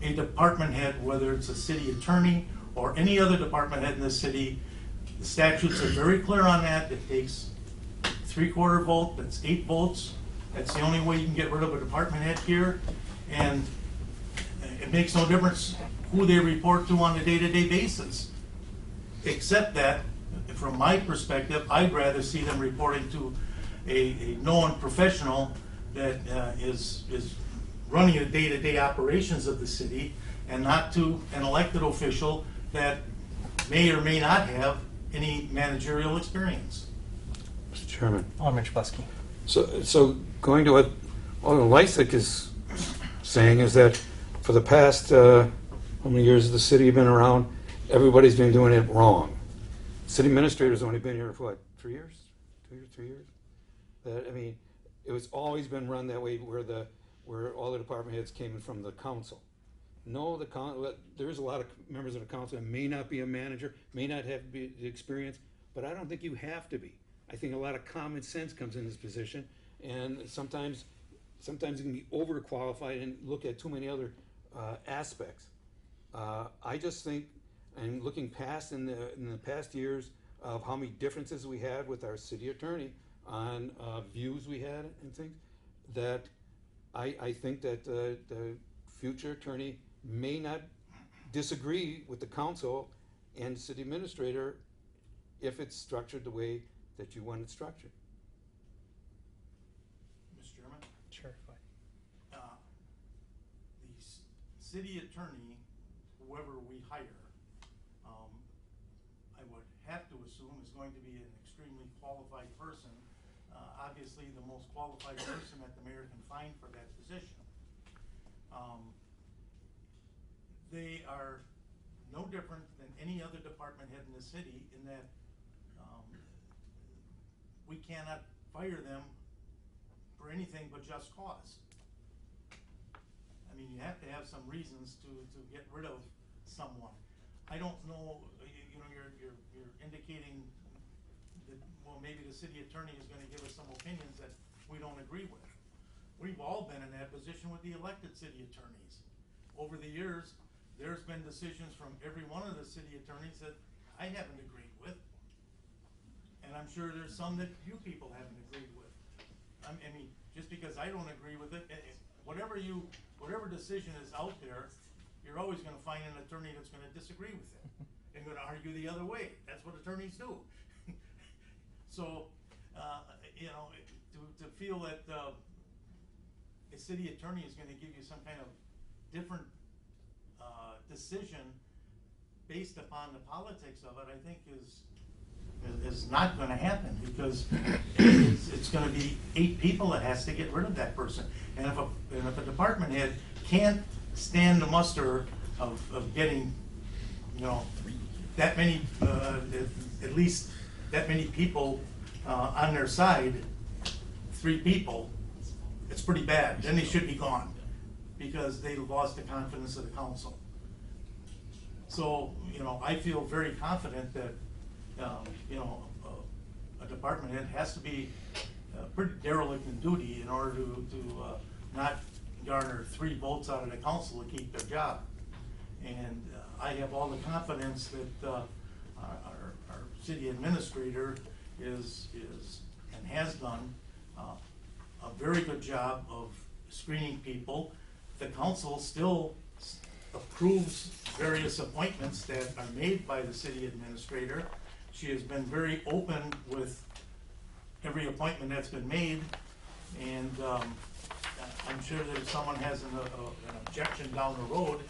a department head, whether it's a city attorney or any other department head in the city. The statutes are very clear on that. It takes 3/4 vote, that's 8 votes. That's the only way you can get rid of a department head here. And it makes no difference who they report to on a day-to-day basis. Except that, from my perspective, I'd rather see them reporting to a known professional that is running the day-to-day operations of the city, and not to an elected official that may or may not have any managerial experience. Mr. Chairman. Alderman Chablusky. So going to what Alderman Lysick is saying is that for the past, how many years has the city been around, everybody's been doing it wrong. City administrator's only been here for what, 3 years? 2 years, 3 years? I mean, it was always been run that way where all the department heads came in from the council. No, there's a lot of members of the council that may not be a manager, may not have the experience, but I don't think you have to be. I think a lot of common sense comes in this position, and sometimes you can be overqualified and look at too many other aspects. I just think, and looking past in the past years of how many differences we had with our city attorney on views we had and things, that I think that the future attorney may not disagree with the council and city administrator if it's structured the way that you want it structured. Mr. Chairman? Sure. Go ahead. The city attorney, whoever we hire, I would have to assume is going to be an extremely qualified person. Obviously, the most qualified person that the mayor can find for that position. They are no different than any other department head in the city in that we cannot fire them for anything but just cause. I mean, you have to have some reasons to get rid of someone. I don't know, you know, you're indicating that, well, maybe the city attorney is gonna give us some opinions that we don't agree with. We've all been in that position with the elected city attorneys. Over the years, there's been decisions from every one of the city attorneys that I haven't agreed with. And I'm sure there's some that you people haven't agreed with. I mean, just because I don't agree with it, whatever decision is out there, you're always gonna find an attorney that's gonna disagree with it and gonna argue the other way. That's what attorneys do. So, you know, to feel that a city attorney is gonna give you some kind of different decision based upon the politics of it, I think is not gonna happen, because it's gonna be 8 people that has to get rid of that person. And if a department head can't stand the muster of getting, you know, that many, at least that many people on their side, 3 people, it's pretty bad. Then they should be gone, because they lost the confidence of the council. So, you know, I feel very confident that, you know, a department head has to be pretty derelict in duty in order to not garner 3 votes out of the council to keep their job. And I have all the confidence that our city administrator is and has done a very good job of screening people. The council still approves various appointments that are made by the city administrator. She has been very open with every appointment that's been made, and I'm sure that if someone has an objection down the road,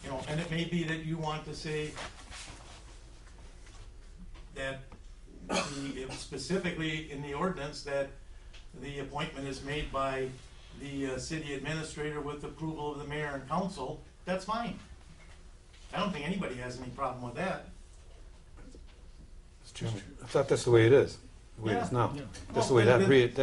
you know, and it may be that you want to say that specifically in the ordinance that the appointment is made by the city administrator with approval of the mayor and council, that's fine. I don't think anybody has any problem with that. Mr. Chairman, I thought that's the way it is, the way it is now. Yeah. That's the way that reads.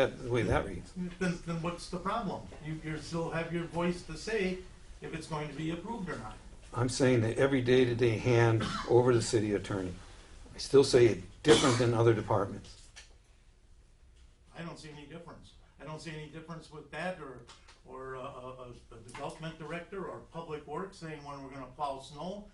Then what's the problem? You still have your voice to say if it's going to be approved or not. I'm saying that every day-to-day hand over the city attorney. I still say it different than other departments. I don't see any difference. I don't see any difference with that or a development director or public works saying when we're gonna plow snow,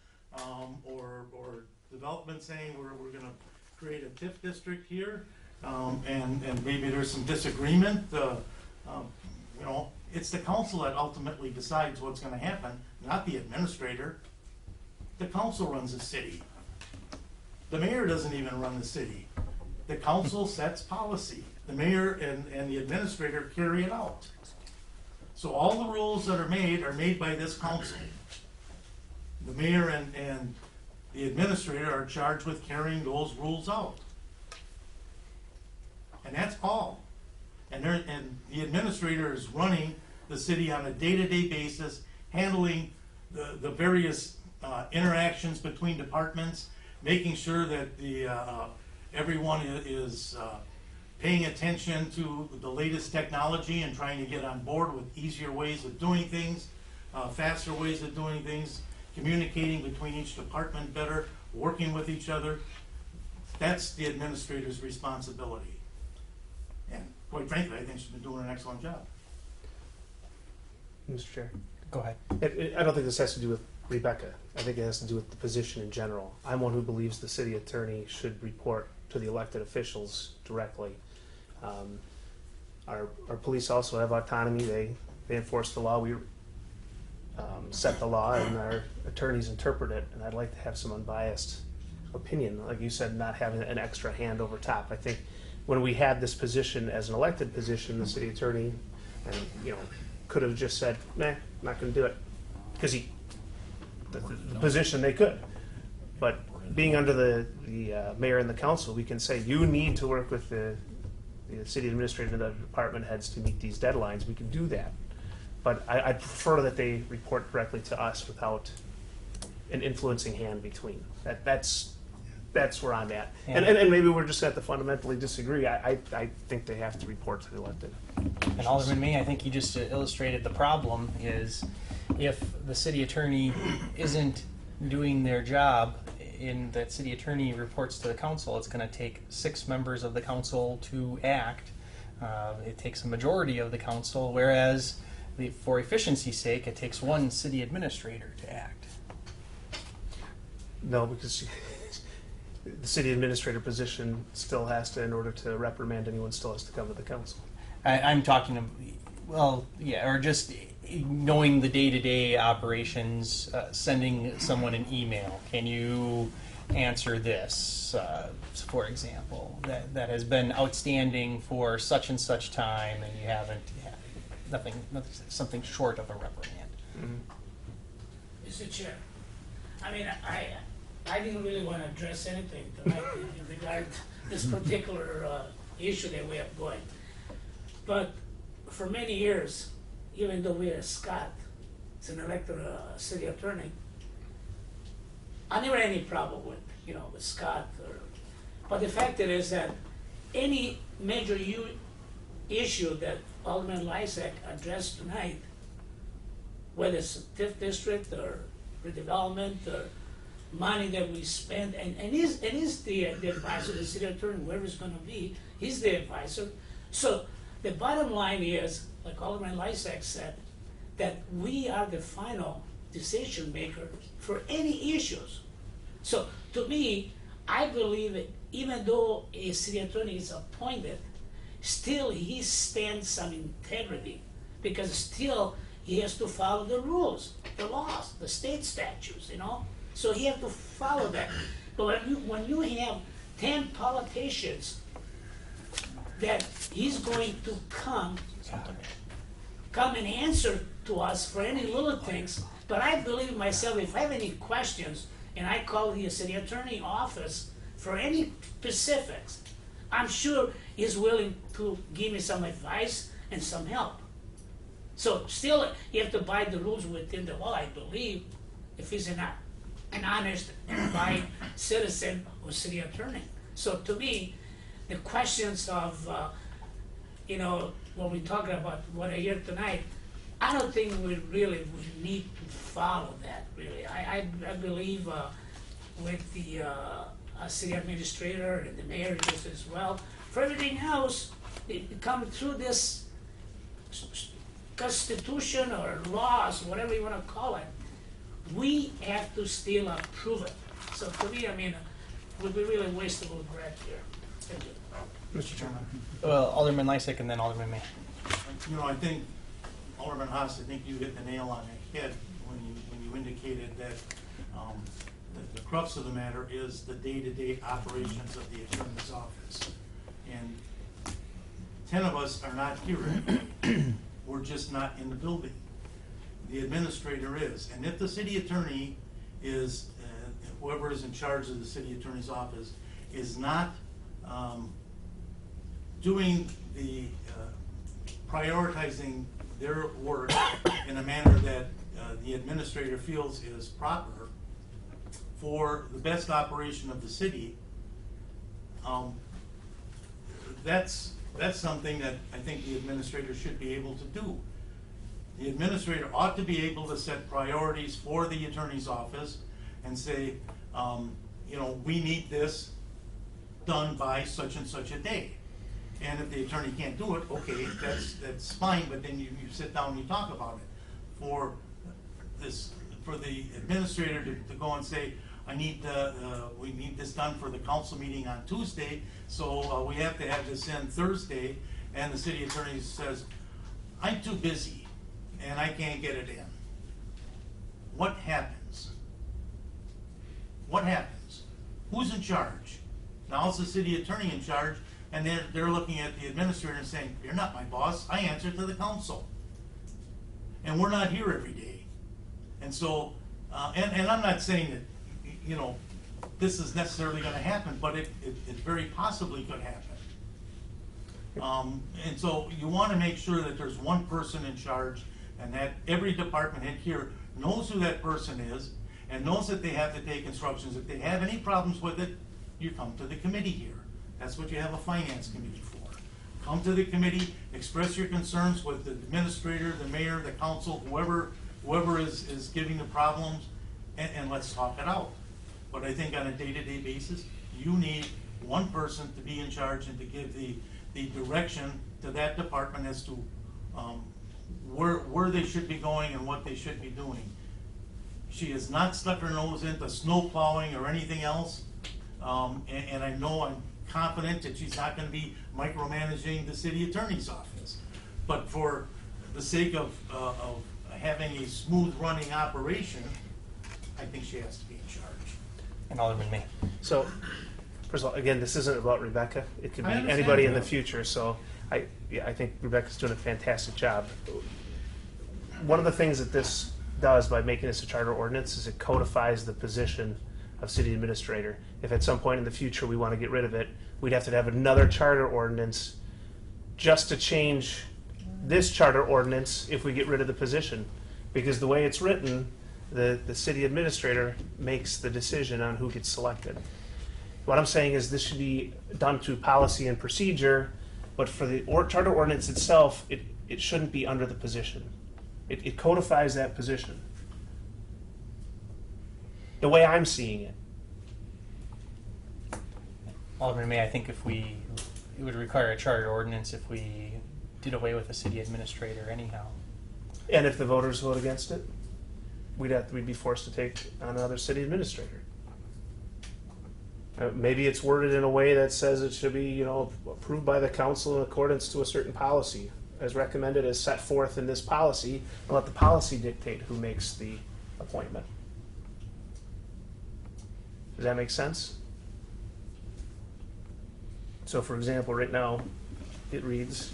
or development saying we're gonna create a TIF district here, and maybe there's some disagreement. You know, it's the council that ultimately decides what's gonna happen, not the administrator. The council runs the city. The mayor doesn't even run the city. The council sets policy. The mayor and the administrator carry it out. So all the rules that are made by this council. The mayor and the administrator are charged with carrying those rules out. And that's all. And the administrator is running the city on a day-to-day basis, handling the various interactions between departments, making sure that everyone is paying attention to the latest technology and trying to get on board with easier ways of doing things, faster ways of doing things, communicating between each department better, working with each other. That's the administrator's responsibility. And quite frankly, I think she's been doing an excellent job. Mr. Chair. Go ahead. I don't think this has to do with Rebecca. I think it has to do with the position in general. I'm one who believes the city attorney should report to the elected officials directly. Our police also have autonomy. They enforce the law. We set the law, and our attorneys interpret it. And I'd like to have some unbiased opinion, like you said, not having an extra hand over top. I think when we had this position as an elected position, the city attorney, and could have just said, "Nah, not going to do it," because the position they could. But being under the mayor and the council, we can say you need to work with the city administrator and the department heads to meet these deadlines. We can do that. But I prefer that they report directly to us without an influencing hand between. That's where I'm at. Yeah. And maybe we're just going to fundamentally disagree. I think they have to report to the elected. And Alderman May, I think you just illustrated the problem is if the city attorney isn't doing their job in that city attorney reports to the council, it's going to take 6 members of the council to act. It takes a majority of the council, whereas for efficiency's sake, it takes 1 city administrator to act. No, because the city administrator position still has to, in order to reprimand anyone, still has to come to the council. I'm talking, well, yeah, or just knowing the day-to-day operations, sending someone an email. Can you answer this, for example, that has been outstanding for such and such time, and you haven't had nothing, something short of a reprimand. Mm-hmm. Mr. Chair, I mean, I didn't really want to address anything tonight in regard to this particular issue that we have going. But for many years, even though we had Scott as an elected city attorney, I never had any problem with, with Scott. But the fact is that any major issue that Alderman Lysak addressed tonight, whether it's 5th District or redevelopment or money that we spend, and he's the advisor, the city attorney, whoever it's going to be, he's the advisor. So the bottom line is, like Alderman Lysak said, that we are the final decision maker for any issues. So to me, I believe that even though a city attorney is appointed, still he stands some integrity, because still he has to follow the rules, the laws, the state statutes, So he has to follow that. But when you have 10 politicians that he's going to come and answer to us for any little things, but I believe myself, if I have any questions and I call the city attorney office for any specifics, I'm sure he's willing to give me some advice and some help. So still, you have to abide the rules within the law, I believe, if he's an honest and abiding citizen or city attorney. So to me, the questions of, when we're talking about what I hear tonight, I don't think we really would need to follow that, really. I believe with the city administrator and the mayor just as well. For everything else, it comes through this constitution or laws, whatever you want to call it, we have to still approve it. So to me, I mean, it would be really wasteful breath here. Thank you. Mr. Chairman. Well, Alderman Lysak and then Alderman May. I think, Alderman Haas, I think you hit the nail on the head when you indicated that the crux of the matter is the day-to-day operations of the attorney's office. And 10 of us are not here. We're just not in the building. The administrator is. And if the city attorney is, whoever is in charge of the city attorney's office, is not doing the prioritizing their work in a manner that the administrator feels is proper for the best operation of the city, that's something that I think the administrator should be able to do. The administrator ought to be able to set priorities for the attorney's office and say, we need this done by such and such a day. And if the attorney can't do it, okay, that's fine, but then you sit down and you talk about it. For the administrator to go and say, we need this done for the council meeting on Tuesday, so we have to have this in Thursday, and the city attorney says, I'm too busy and I can't get it in. What happens? What happens? Who's in charge? Now it's the city attorney in charge, and they're looking at the administrator and saying, you're not my boss, I answer to the council. And we're not here every day. And so, and I'm not saying that, you know, this is necessarily gonna happen, but it very possibly could happen. And so you wanna make sure that there's one person in charge, and that every department head here knows who that person is, and knows that they have to take instructions. If they have any problems with it, you come to the committee here. That's what you have a finance committee for. Come to the committee, express your concerns with the administrator, the mayor, the council, whoever is giving the problems, and let's talk it out. But I think on a day-to-day basis, you need one person to be in charge and to give the direction to that department as to where they should be going and what they should be doing. She has not stuck her nose into snow plowing or anything else, and I know I'm confident that she's not going to be micromanaging the city attorney's office. But for the sake of having a smooth running operation, I think she has to be in charge. And Alderman May. So, first of all, again, this isn't about Rebecca. It could be I understand anybody in the that. future. So, I think Rebecca's doing a fantastic job. One of the things that this does by making this a charter ordinance is it codifies the position of city administrator. If at some point in the future we want to get rid of it, we'd have to have another charter ordinance just to change this charter ordinance if we get rid of the position. Because the way it's written, the city administrator makes the decision on who gets selected. What I'm saying is this should be done through policy and procedure, but for the charter ordinance itself, it shouldn't be under the position. It codifies that position. The way I'm seeing it. Alderman May, I think if it would require a charter ordinance if we did away with the city administrator anyhow. And if the voters vote against it, we'd be forced to take on another city administrator. Maybe it's worded in a way that says it should be, approved by the council in accordance to a certain policy, as recommended, as set forth in this policy, and let the policy dictate who makes the appointment. Does that make sense? So, for example, right now, it reads,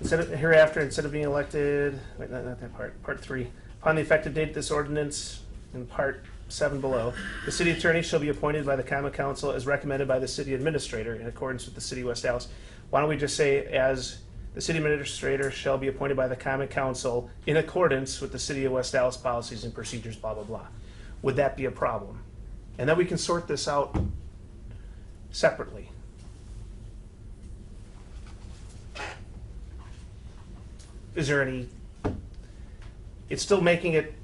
instead of being elected, wait, not that part 3, upon the effective date of this ordinance, in part 7 below, the city attorney shall be appointed by the common council as recommended by the city administrator in accordance with the city of West Dallas. Why don't we just say, as the city administrator shall be appointed by the common council in accordance with the city of West Dallas policies and procedures, blah, blah, blah. Would that be a problem? And then we can sort this out separately. Is there any, it's still making it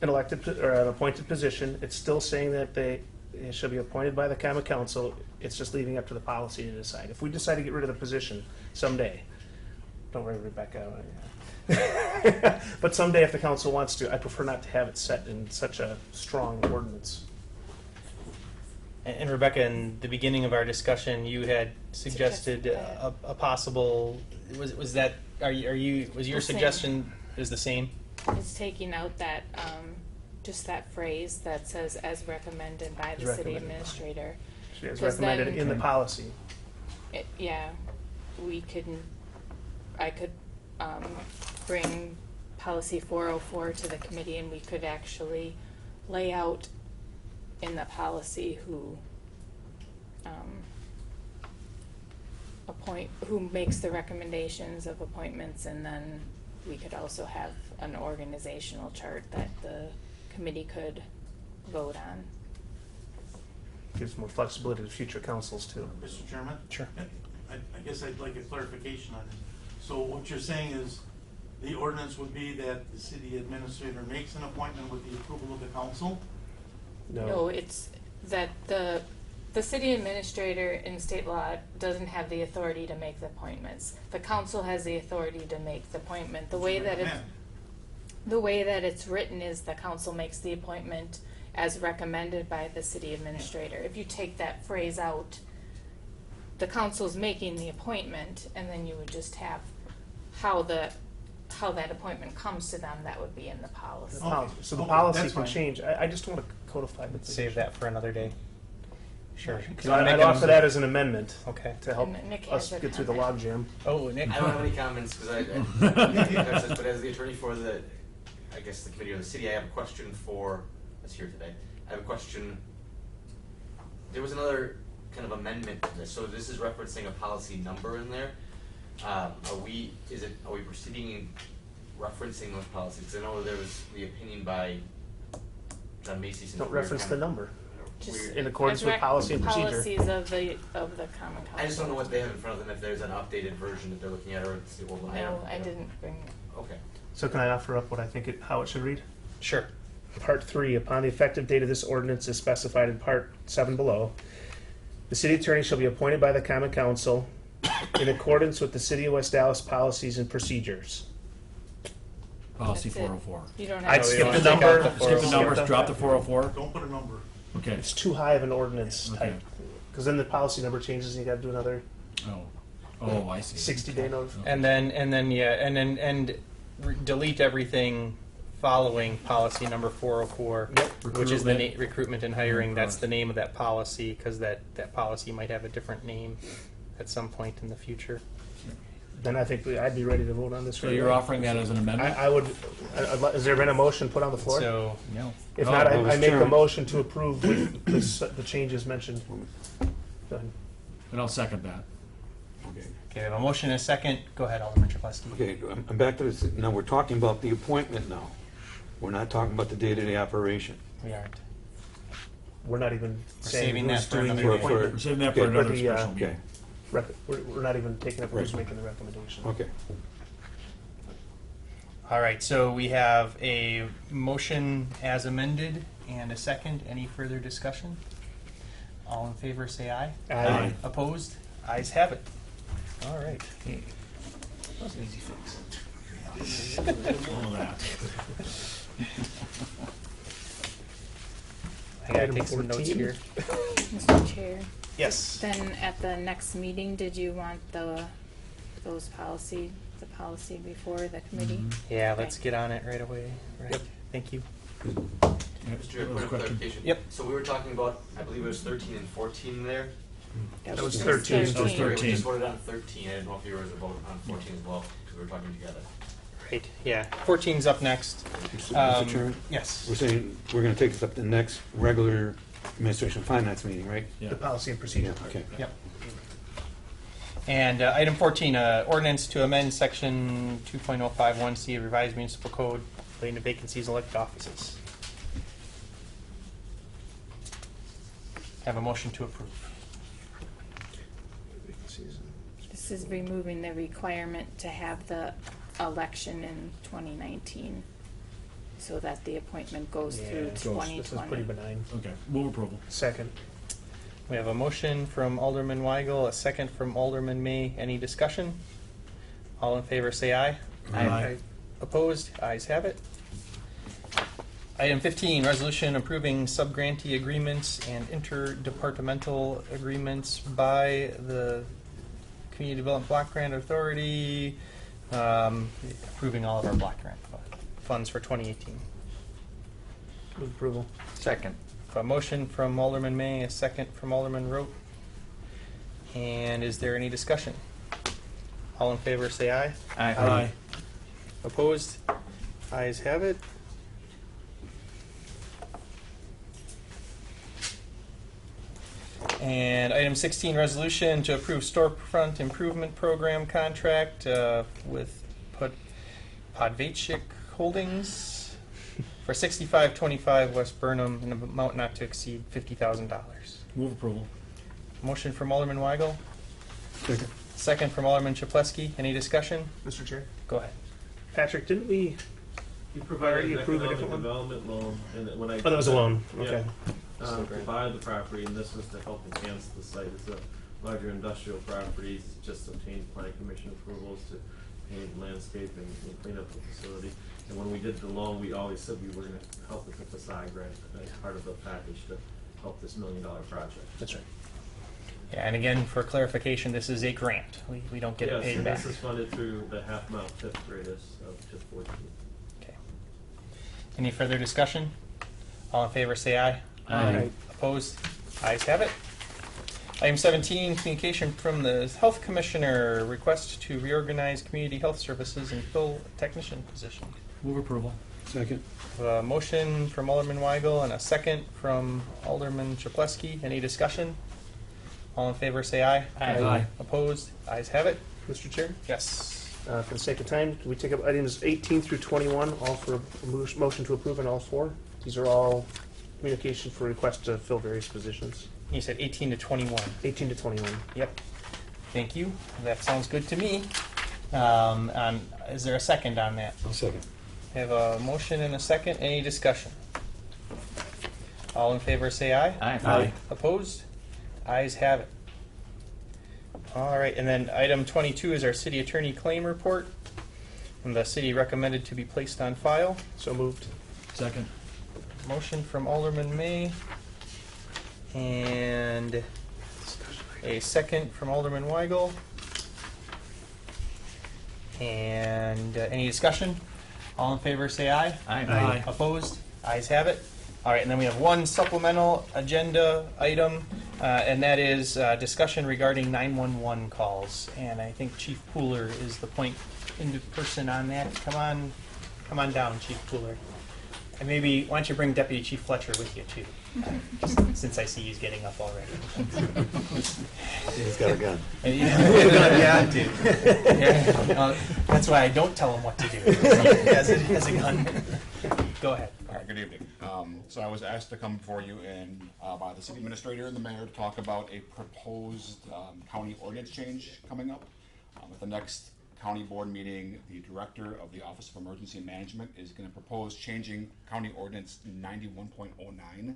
an elected or an appointed position. It's still saying that they shall be appointed by the common council. It's just leaving up to the policy to decide. If we decide to get rid of the position someday, don't worry, Rebecca. But someday if the council wants to, I prefer not to have it set in such a strong ordinance. And Rebecca, in the beginning of our discussion, you had suggested a possible. Was that? Was your suggestion is the same? It's taking out that just that phrase that says as recommended by the city administrator. As recommended in the policy. I could bring policy 404 to the committee, and we could actually lay out in the policy who who makes the recommendations of appointments, and then we could also have an organizational chart that the committee could vote on. Gives more flexibility to future councils too. Mr. Chairman? Sure. I guess I'd like a clarification on it. So what you're saying is the ordinance would be that the city administrator makes an appointment with the approval of the council? No, it's that the city administrator in state law doesn't have the authority to make the appointments. The council has the authority to make the appointment. The way that it's written is the council makes the appointment as recommended by the city administrator. If you take that phrase out, the council's making the appointment, and then you would just have how that appointment comes to them, that would be in the policy. So the Okay, policy that's can fine. change. I just want to codify the Save that for another day. Sure. So I'd offer that as an amendment Okay. to help And Nick us has a get through the comment. logjam. Oh, Nick. I don't have any comments because but as the attorney for the, I guess the committee or the city, I have a question for us here today. I have a question. There was another kind of amendment to this, so this is referencing a policy number in there. Are we proceeding in referencing those policies? 'Cause I know there was the opinion by John Macy. since Don't we were reference kind the of number. Just In accordance with direct policy and procedure. Policies of the common council. I just don't know what they have in front of them, if there's an updated version that they're looking at, or it's the old one. No, I didn't bring it. Okay. So can I offer up what I think how it should read? Sure. Part 3, upon the effective date of this ordinance is specified in Part 7 below, the city attorney shall be appointed by the common council in accordance with the City of West Dallas policies and procedures. Policy That's it. 404. You don't I'd have. skip wanna the take out number. the Skip the numbers, Skip drop the 404. Don't put a number. Okay. It's too high of an ordinance Okay. type, because then the policy number changes and you got to do another Oh, I see. 60-day notice. And then delete everything following policy number 404, which is the recruitment and hiring. That's the name of that policy, because that policy might have a different name at some point in the future. Then I think I'd be ready to vote on this. So right you're away. offering that as an amendment? I would. Has there been a motion put on the floor? So No. If Oh, not, well, I Mr. make a Chairman. motion to approve with the changes mentioned. Go ahead. And I'll second that. Okay. okay, we have a motion and a second. Go ahead, Alderman Chapleski. Okay, I'm back to this. Now, we're talking about the appointment now. We're not talking about the day-to-day operation. We aren't. We're not even saying saving who's that for doing another the day. We're appointment. saving that for Okay. another For the, special meeting. Okay, We're not even taking up who's Right. making the recommendation. okay. All right, so we have a motion as amended and a second. Any further discussion? All in favor, say aye. Aye. Opposed? Ayes have it. All right. That was an easy fix. All of that. I gotta Item take some notes 14. here. Mr. Chair, Yes. then at the next meeting, did you want the policy before the committee? Yeah, let's get on it right away. Right. Yep. Thank you. Mr. Chair, point of clarification. Yep. So we were talking about, I believe it was 13 and 14 there. That was It's 13. That was 13. We just voted on 13. I didn't know if you were to vote on 14 as well, because we were talking together. Right. Yeah. 14's up next. Mr. Chairman, Yes. we're saying we're going to take this up to the next regular administration finance meeting, right? Yeah. The policy and procedure. Okay. Yep. And item 14, ordinance to amend section 2.051C of revised municipal code relating to vacancies in elected offices. Have a motion to approve. This is removing the requirement to have the election in 2019, so that the appointment goes through This is pretty 2020. benign. Okay, move approval. Second. We have a motion from Alderman Weigel, a second from Alderman May. Any discussion? All in favor say aye. Aye. Opposed? Ayes have it. Item 15, resolution approving subgrantee agreements and interdepartmental agreements by the Community Development Block Grant Authority, approving all of our block grant funds for 2018. Move approval. Second. A motion from Alderman May, a second from Alderman Rope. And is there any discussion? All in favor say aye. Aye. Opposed? Ayes have it. And item 16, resolution to approve storefront improvement program contract with Podvachik Holdings for 6525 West Burnham in an amount not to exceed $50,000. Move approval. Motion from Alderman Weigel, Second. second from Alderman Chaplesky. Any discussion? Mr. Chair. Go ahead. Patrick, didn't we? You provided Already an approved a economic different one? development loan, and that when I. Oh, that was a loan. Yeah. Okay. To buy the property, and this was to help enhance the site. It's a larger industrial property, it's just obtained planning commission approvals to paint, landscape, and clean up the facility. And when we did the loan, we always said we were gonna help with the facade grant as part of the package to help this $1 million project. That's right. Yeah, and again, for clarification, this is a grant. We don't get it paid and back. this is funded through the half-mile fifth graders of just 14. Okay. Any further discussion? All in favor, say aye. Aye. Opposed? Ayes have it. Item 17, communication from the Health Commissioner, request to reorganize community health services and fill technician position. Move approval. Second. A motion from Alderman Weigel and a second from Alderman Chaplesky. Any discussion? All in favor, say aye. Aye. Opposed? Ayes have it. Mr. Chair, Yes. for the sake of time, can we take up items 18 through 21, all for a motion to approve on all four? These are all communication for requests to fill various positions. You said 18 to 21. 18 to 21. Yep. Thank you. That sounds good to me. Is there a second on that? I'll second. I have a motion and a second. Any discussion? All in favor, say aye. Aye. Opposed? Ayes have it. All right, and then item 22 is our city attorney claim report. And the city recommended to be placed on file. So moved. Second. Motion from Alderman May. And a second from Alderman Weigel. And any discussion? All in favor, say aye. Aye. Opposed? Ayes have it. All right, and then we have one supplemental agenda item, and that is discussion regarding 911 calls. And I think Chief Pooler is the point into person on that. Come on down, Chief Pooler. And maybe, why don't you bring Deputy Chief Fletcher with you, too? Since I see he's getting up already. He's got a gun. Yeah, dude. Yeah, that's why I don't tell him what to do. He has a gun. Go ahead. All right, good evening. So I was asked to come before you and by the city administrator and the mayor to talk about a proposed county ordinance change coming up. At the next county board meeting, the director of the Office of Emergency Management is going to propose changing county ordinance 91.09.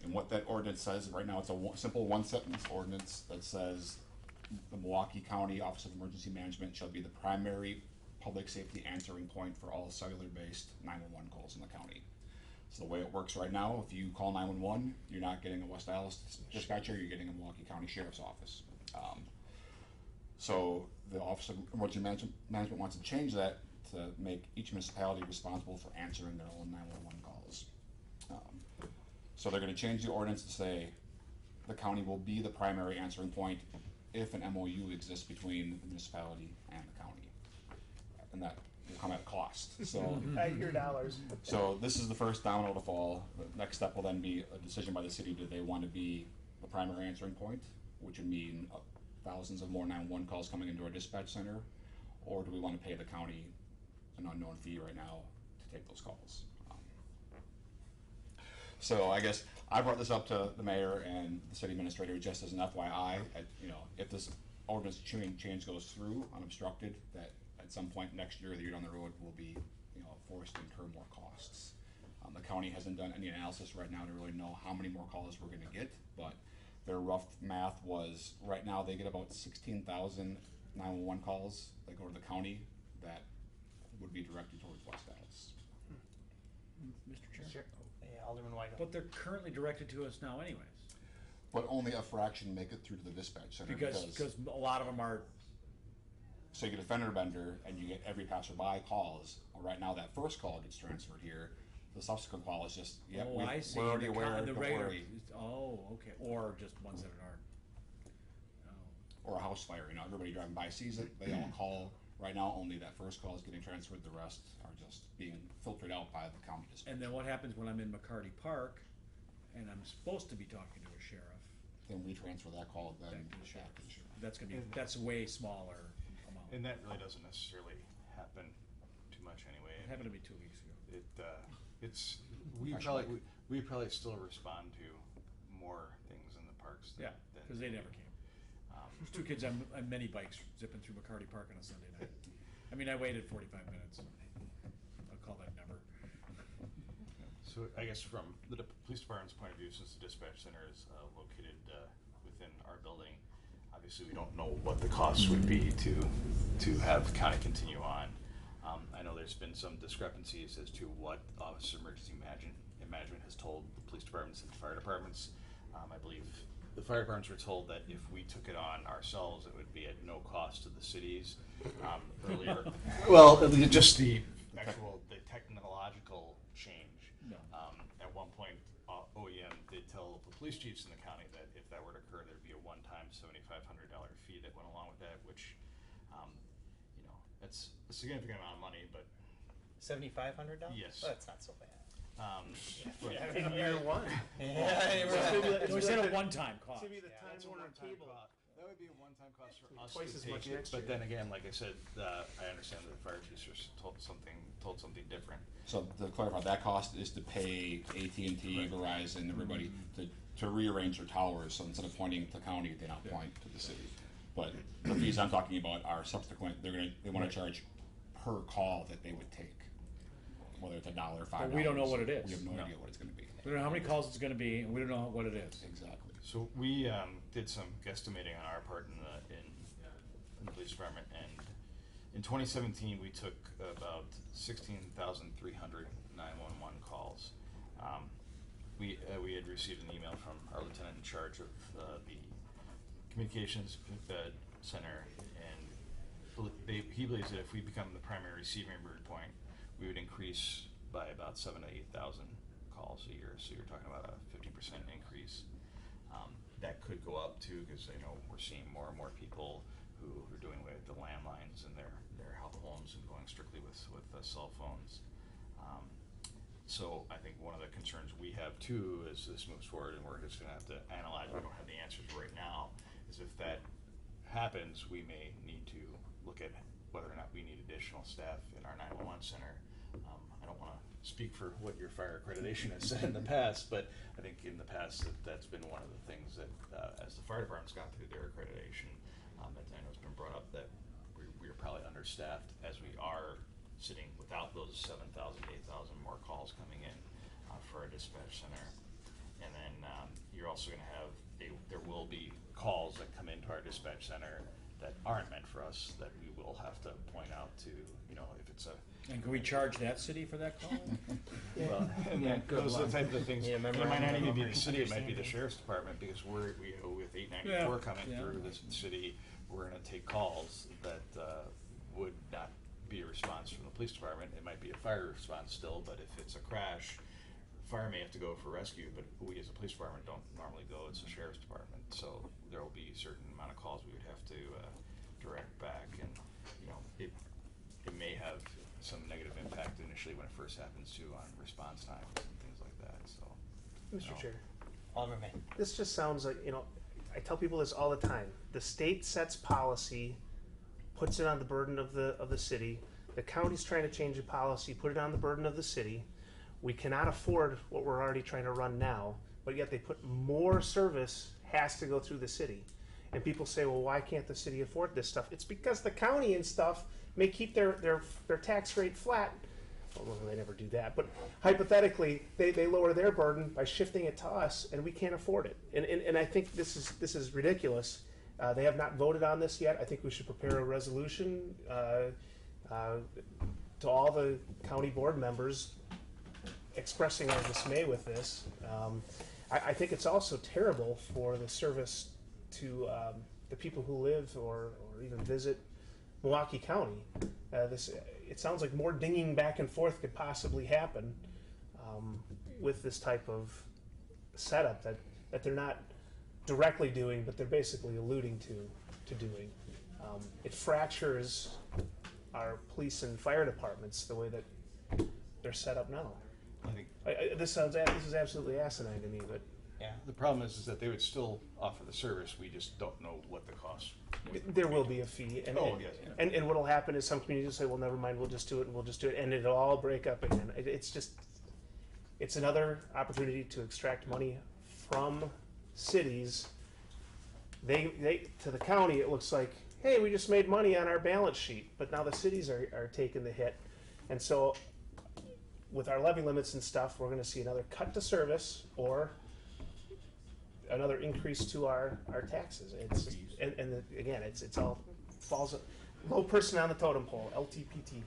And what that ordinance says, right now it's a simple one-sentence ordinance that says the Milwaukee County Office of Emergency Management shall be the primary public safety answering point for all cellular-based 911 calls in the county. So the way it works right now, if you call 911, you're not getting a West Dallas dispatcher, you're getting a Milwaukee County Sheriff's Office. So the Office of Emergency Management wants to change that to make each municipality responsible for answering their own 911 calls. So they're going to change the ordinance to say the county will be the primary answering point if an MOU exists between the municipality and the county. And that will come at a cost. So, At your dollars. so this is the first domino to fall. The next step will then be a decision by the city. Do they want to be the primary answering point, which would mean thousands of more 911 calls coming into our dispatch center, or do we want to pay the county an unknown fee right now to take those calls? So I guess I brought this up to the mayor and the city administrator just as an FYI. If this ordinance change goes through unobstructed, that at some point next year, the year down the road, we'll be forced to incur more costs. The county hasn't done any analysis right now to really know how many more calls we're going to get, but their rough math was right now they get about 16,000 911 calls that go to the county that would be directed towards West Dallas. Mr. Chair. Yeah, Alderman Weigel. But they're currently directed to us now anyways. But only a fraction make it through to the dispatch center Because a lot of them are. So you get a fender bender and you get every passerby calls. Well, right now that first call gets transferred here. The subsequent call is just, I see. we're already aware, The don't regular. worry. Oh, okay. Or just ones that aren't. Oh. Or a house fire, everybody driving by sees it, they all call. Right now, only that first call is getting transferred, the rest are just being filtered out by the county dispatch. And then what happens when I'm in McCarty Park and I'm supposed to be talking to a sheriff? Then we transfer that call then Back to the sheriff. That's a way smaller amount. And that really doesn't necessarily happen too much anyway. It happened to me 2 weeks ago. We probably still respond to more things in the parks. Yeah, because they never came. There's two kids on mini bikes zipping through McCarty Park on a Sunday night. I mean, I waited 45 minutes. I'll call that number. So I guess from the police department's point of view, since the dispatch center is located within our building, obviously we don't know what the costs would be to have the county continue on. I know there's been some discrepancies as to what Office of Emergency Management has told the police departments and fire departments. I believe the fire departments were told that if we took it on ourselves, it would be at no cost to the cities earlier. Well, just the technological change. At one point, OEM did tell the police chiefs in the county that if that were to occur, there'd be a one-time $7,500 fee that went along with that, which, that's a significant amount of money, but. $7,500? Yes. Oh, that's not so bad. In year one. Yeah, we said a one-time cost. To be the Time Warner cable. That would be a one-time cost for us Twice to as take much it, next but year. then again, like I said, I understand that the fire chiefs were told something different. So to clarify, that cost is to pay AT&T, Verizon, everybody to rearrange their towers. So instead of pointing to the county, they now point to the city. But the fees I'm talking about are subsequent. They want to charge per call that they would take, whether it's $1 or $5. But we don't know what it is. We have no idea what it's going to be. We don't know how many calls it's going to be, and we don't know what it is. Exactly. So we did some guesstimating on our part in the police department, and in 2017 we took about 16,300 911 calls. We had received an email from our lieutenant in charge of the communications center, and he believes that if we become the primary receiving point, we would increase by about 7,000 to 8,000 calls a year. So you're talking about a 50% increase. That could go up too, because we're seeing more and more people who are doing away with the landlines in their homes and going strictly with cell phones. So I think one of the concerns we have too, as this moves forward, and we're just going to have to analyze, we don't have the answers right now, is if that happens, we may need to look at whether or not we need additional staff in our 911 center. I don't want to speak for what your fire accreditation has said in the past, but I think in the past that's been one of the things that as the fire department's gone through their accreditation, that I know it's been brought up that we are probably understaffed as we are sitting without those 7,000 to 8,000 more calls coming in for our dispatch center. And then you're also going to have, there will be calls that come into our dispatch center that aren't meant for us, that we will have to point out to, if it's a. And can we charge that city for that call? Well, and those are the type of things, Yeah, it might not even be the city, it might be understanding. the sheriff's department, because with 894 coming through this city, we're gonna take calls that would not be a response from the police department. It might be a fire response still, but if it's a crash, fire may have to go for rescue, but we as a police department don't normally go, it's the sheriff's department. So there will be a certain amount of calls we would have to direct back, and it may have some negative impact initially when it first happens too on response times and things like that. So, Mr. Chair, Alderman. this just sounds like, I tell people this all the time. The state sets policy, puts it on the burden of the city. The county's trying to change the policy, put it on the burden of the city. We cannot afford what we're already trying to run now, but yet they put more service has to go through the city. And people say, well, why can't the city afford this stuff? It's because the county and stuff may keep their tax rate flat. Well, they never do that, but hypothetically, they lower their burden by shifting it to us, and we can't afford it. And I think this is ridiculous. They have not voted on this yet. I think we should prepare a resolution to all the county board members expressing our dismay with this. I think it's also terrible for the service to the people who live or even visit Milwaukee County. It sounds like more dinging back and forth could possibly happen with this type of setup that they're not directly doing, but they're basically alluding to doing. It fractures our police and fire departments the way that they're set up now. I think This is absolutely asinine to me, but Yeah. the problem is that they would still offer the service. We just don't know what the cost would there will be a fee. And, Oh, yes, yeah. and what'll happen is some communities will say, well, never mind, we'll just do it, and it'll all break up again. It's another opportunity to extract money from cities. They to the county, it looks like, hey, we just made money on our balance sheet, but now the cities are taking the hit. And so with our levy limits and stuff, we're going to see another cut to service or another increase to our taxes. Again, it's all falls low person on the totem pole, LTPT.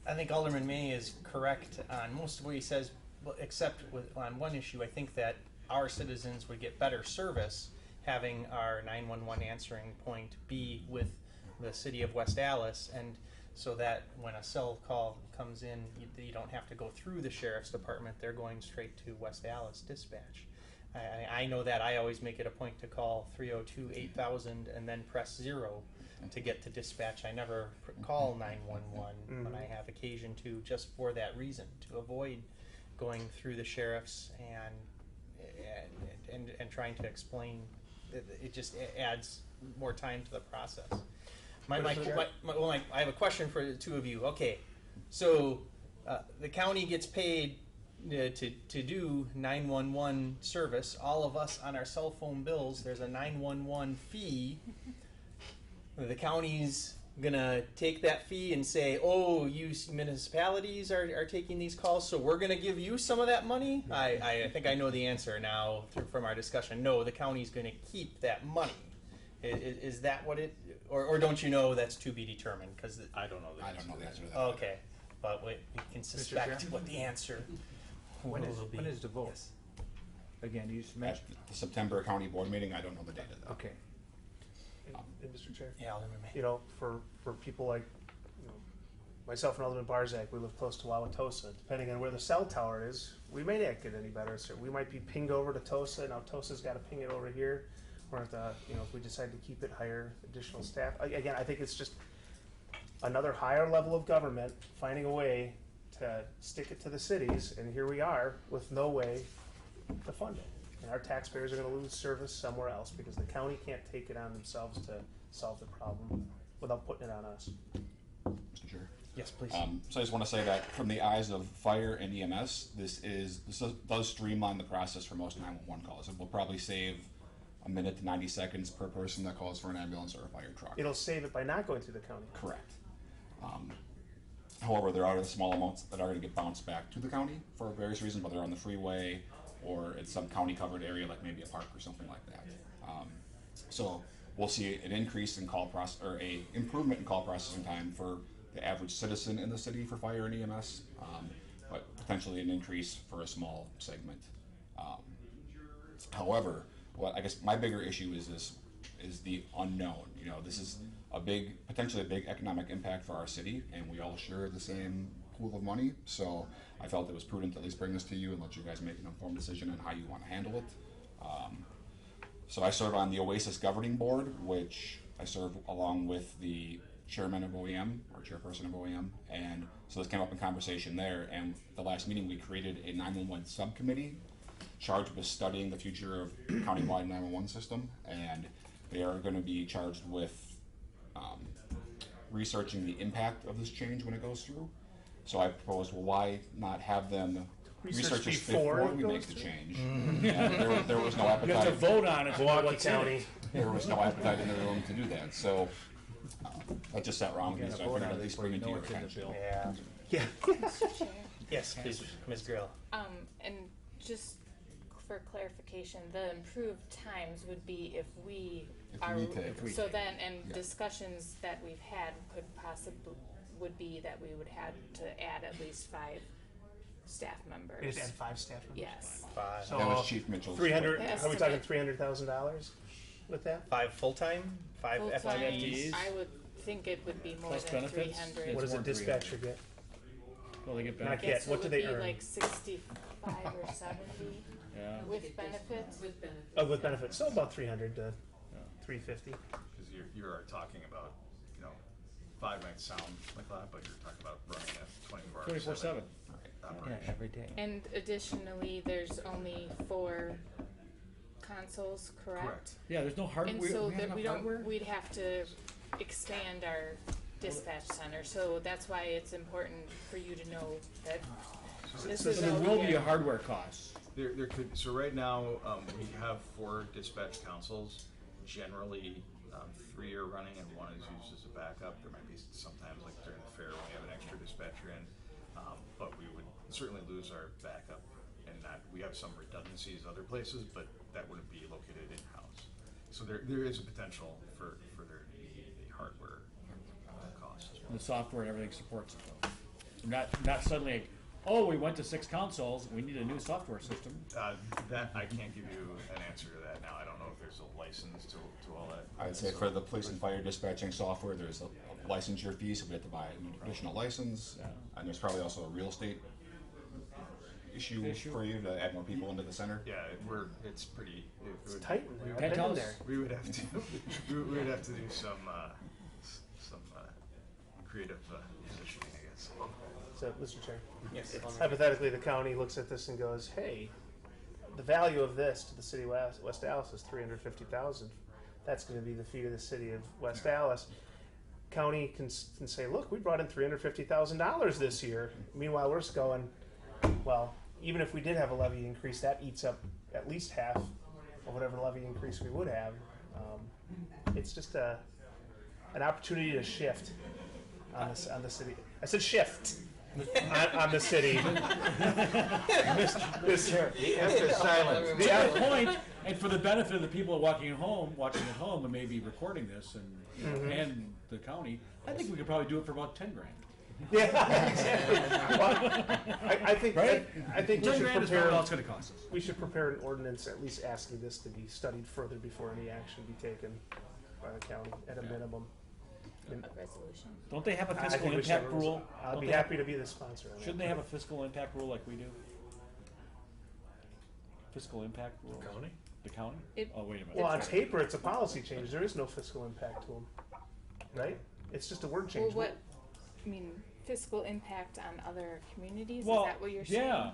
I think Alderman May is correct on most of what he says, except on one issue. I think that our citizens would get better service having our 911 answering point be with the city of West Allis, and so that when a cell call comes in, you don't have to go through the sheriff's department. They're going straight to West Allis dispatch. I know that I always make it a point to call 302-8000 and then press 0 to get to dispatch. I never call 911 when I have occasion to, just for that reason, to avoid going through the sheriff's and trying to explain. It just adds more time to the process. I have a question for the two of you. Okay, so the county gets paid to do 911 service. All of us on our cell phone bills, there's a 911 fee. The county's gonna take that fee and say, "Oh, you municipalities are taking these calls, so we're gonna give you some of that money." I think I know the answer now from our discussion. No, the county's gonna keep that money. Is that what it, or don't you know? That's to be determined, because I don't know the answer. I don't know the answer to that. Okay, but we can suspect what the answer When will be. when is the vote? Yes. Again, you just At mentioned. the September county board meeting, I don't know the date of that. Okay. And Mr. Chair, Yeah, Alderman May. you know, for people like, you know, myself and Alderman Barzak, we live close to Wauwatosa. Depending on where the cell tower is, we may not get any better. So we might be pinged over to Tosa. Now Tosa's got to ping it over here. We're at the, you know, if we decide to keep it, hire additional staff. Again, I think it's just another higher level of government finding a way to stick it to the cities, and here we are with no way to fund it. And our taxpayers are going to lose service somewhere else because the county can't take it on themselves to solve the problem without putting it on us. Mr. Chair. Yes, please. So I just want to say that from the eyes of fire and EMS, this does streamline the process for most 911 calls. It will probably save a minute to 90 seconds per person that calls for an ambulance or a fire truck. It'll save it by not going through the county. Correct. However, there are small amounts that are going to get bounced back to the county for various reasons, whether on the freeway or it's some county-covered area like maybe a park or something like that. So we'll see an increase in call process, or a improvement in call processing time for the average citizen in the city for fire and EMS, but potentially an increase for a small segment. However, what I guess my bigger issue is the unknown. You know, this is potentially a big economic impact for our city, and we all share the same pool of money. So I felt it was prudent to at least bring this to you and let you guys make an informed decision on how you want to handle it. So I serve on the Oasis Governing Board, which I serve along with the chairman of OEM, or chairperson of OEM, and so this came up in conversation there. And the last meeting, we created a 911 subcommittee charged with studying the future of countywide 911 system, and they are going to be charged with researching the impact of this change when it goes through. So I proposed, well, why not have them research this before we make the change? And there was no appetite. You have to vote on it. Milwaukee County. There was no appetite in the room to do that. So that just sat wrong with me, so I figured at least bring it to your attention. Yeah. Yeah. Yes, please, Ms. Grill. And just for clarification, the improved times would be if we are, so then, and discussions that we've had would be that we would have to add at least 5 staff members. Just add 5 staff members? Yes. 5. So That was Chief Mitchell's. 300, Yes. are we talking $300,000 with that? 5 full-time? 5 Full-time, FTEs? I would think it would be more Plus than benefits? 300. What does a more than dispatcher get? Well, they get Not back. yet. Yes, What it do would they be earn? like 65 or 70 Yeah. with benefits. With benefits. Oh, with benefits, so about 300 to 350. Because you're talking about, 5 might sound like a lot, but you're talking about running a 24/7. operation. every day. And additionally, there's only 4 consoles, correct? Correct. Yeah, there's no hardware. And so we have that we enough don't, hardware? we'd have to expand our dispatch center, so that's why it's important for you to know that this So is there all will we be a have. hardware cost. There could, so right now, we have 4 dispatch consoles. Generally, 3 are running and 1 is used as a backup. There might be sometimes, like during the fair, when we have an extra dispatcher in, but we would certainly lose our backup. And we have some redundancies other places, but that wouldn't be located in-house. So there is a potential for there to be a hardware cost. The software and everything supports it though. Not suddenly oh, we went to 6 consoles, we need a new software system. That, I can't give you an answer to that now. I don't know if there's a license to all that. I'd say for the police and fire dispatching software, there's a licensure fee, so we have to buy an additional license. And there's probably also a real estate issue for you to add more people into the center. Yeah, it's pretty. It's tight in there. I've been in there. We would have to. We would have to do some creative positioning, I guess. So, Mr. Chair. Yes. Hypothetically, the county looks at this and goes, "Hey, the value of this to the city of West Dallas is $350,000. That's going to be the fee to the city of West Dallas." County can say, "Look, we brought in $350,000 this year." Meanwhile, we're just going, well, even if we did have a levy increase, that eats up at least half of whatever levy increase we would have. It's just an opportunity to shift on the city. I said shift on the city. The point, and for the benefit of the people watching at home, and maybe recording this, and and the county, I think we could probably do it for about $10 grand. Yeah, exactly. Well, I think Right? I think we $10 should grand is prepare. probably all it's going to cost us. We should prepare an ordinance, at least asking this to be studied further before any action be taken by the county, at a minimum. A resolution. Don't they have a I fiscal think we should have impact a rule? I'd Don't be they happy to be the sponsor of that. Shouldn't they have a fiscal impact rule like we do? Fiscal impact rule? County? The county? Oh, wait a minute. Well, on paper, it's a policy change. There is no fiscal impact to them, right? It's just a word change. Well, I mean, fiscal impact on other communities? Well, Is that what you're saying? yeah.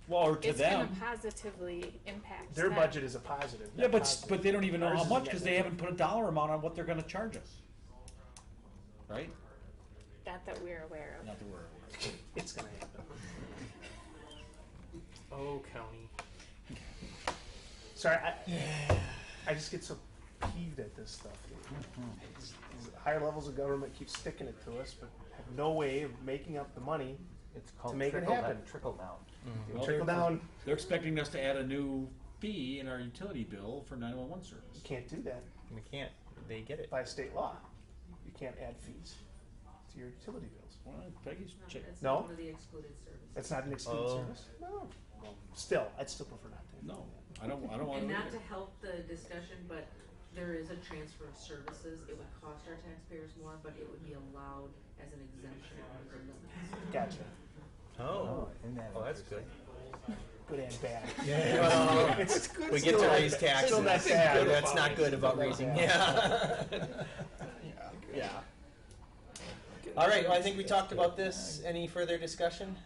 Well, or to it's them. going to positively impact Their them. budget is a positive. Yeah, but positive. but they don't even know Ours how is much because they negative. haven't put a dollar amount on what they're going to charge us. Right? Not that we're aware of. Not that we're aware. It's going to happen. Oh, county. Sorry, I just get so peeved at this stuff. These higher levels of government keep sticking it to us, but have no way of making up the money to make it happen. Trickle down. Well, Trickle down. They're expecting us to add a new fee in our utility bill for 911 service. You can't do that We can't. They get it. by state law. You can't add fees to your utility bills. Well, Peggy's check. It's No? not one of the excluded services. That's not an excluded Oh. service. No. Well, still, I'd still prefer not to. No, I don't want And to. not to help the discussion, but there is a transfer of services. It would cost our taxpayers more, but it would be allowed as an exemption under the limits. Gotcha. Oh, that's good. Good and bad. Well, It's good. we get to still raise not- taxes. Still not bad. That's not good about raising. Yeah. Yeah. All right. Well, I think we talked about this. Any further discussion?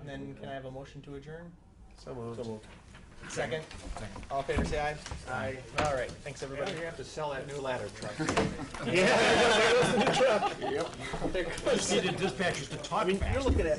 And then can I have a motion to adjourn? So moved. Second. All in favor, say aye. Aye. All right. Thanks, everybody. You have to sell that new ladder truck. Yeah. There goes the truck. Just needed dispatchers to talk. I mean, you're looking at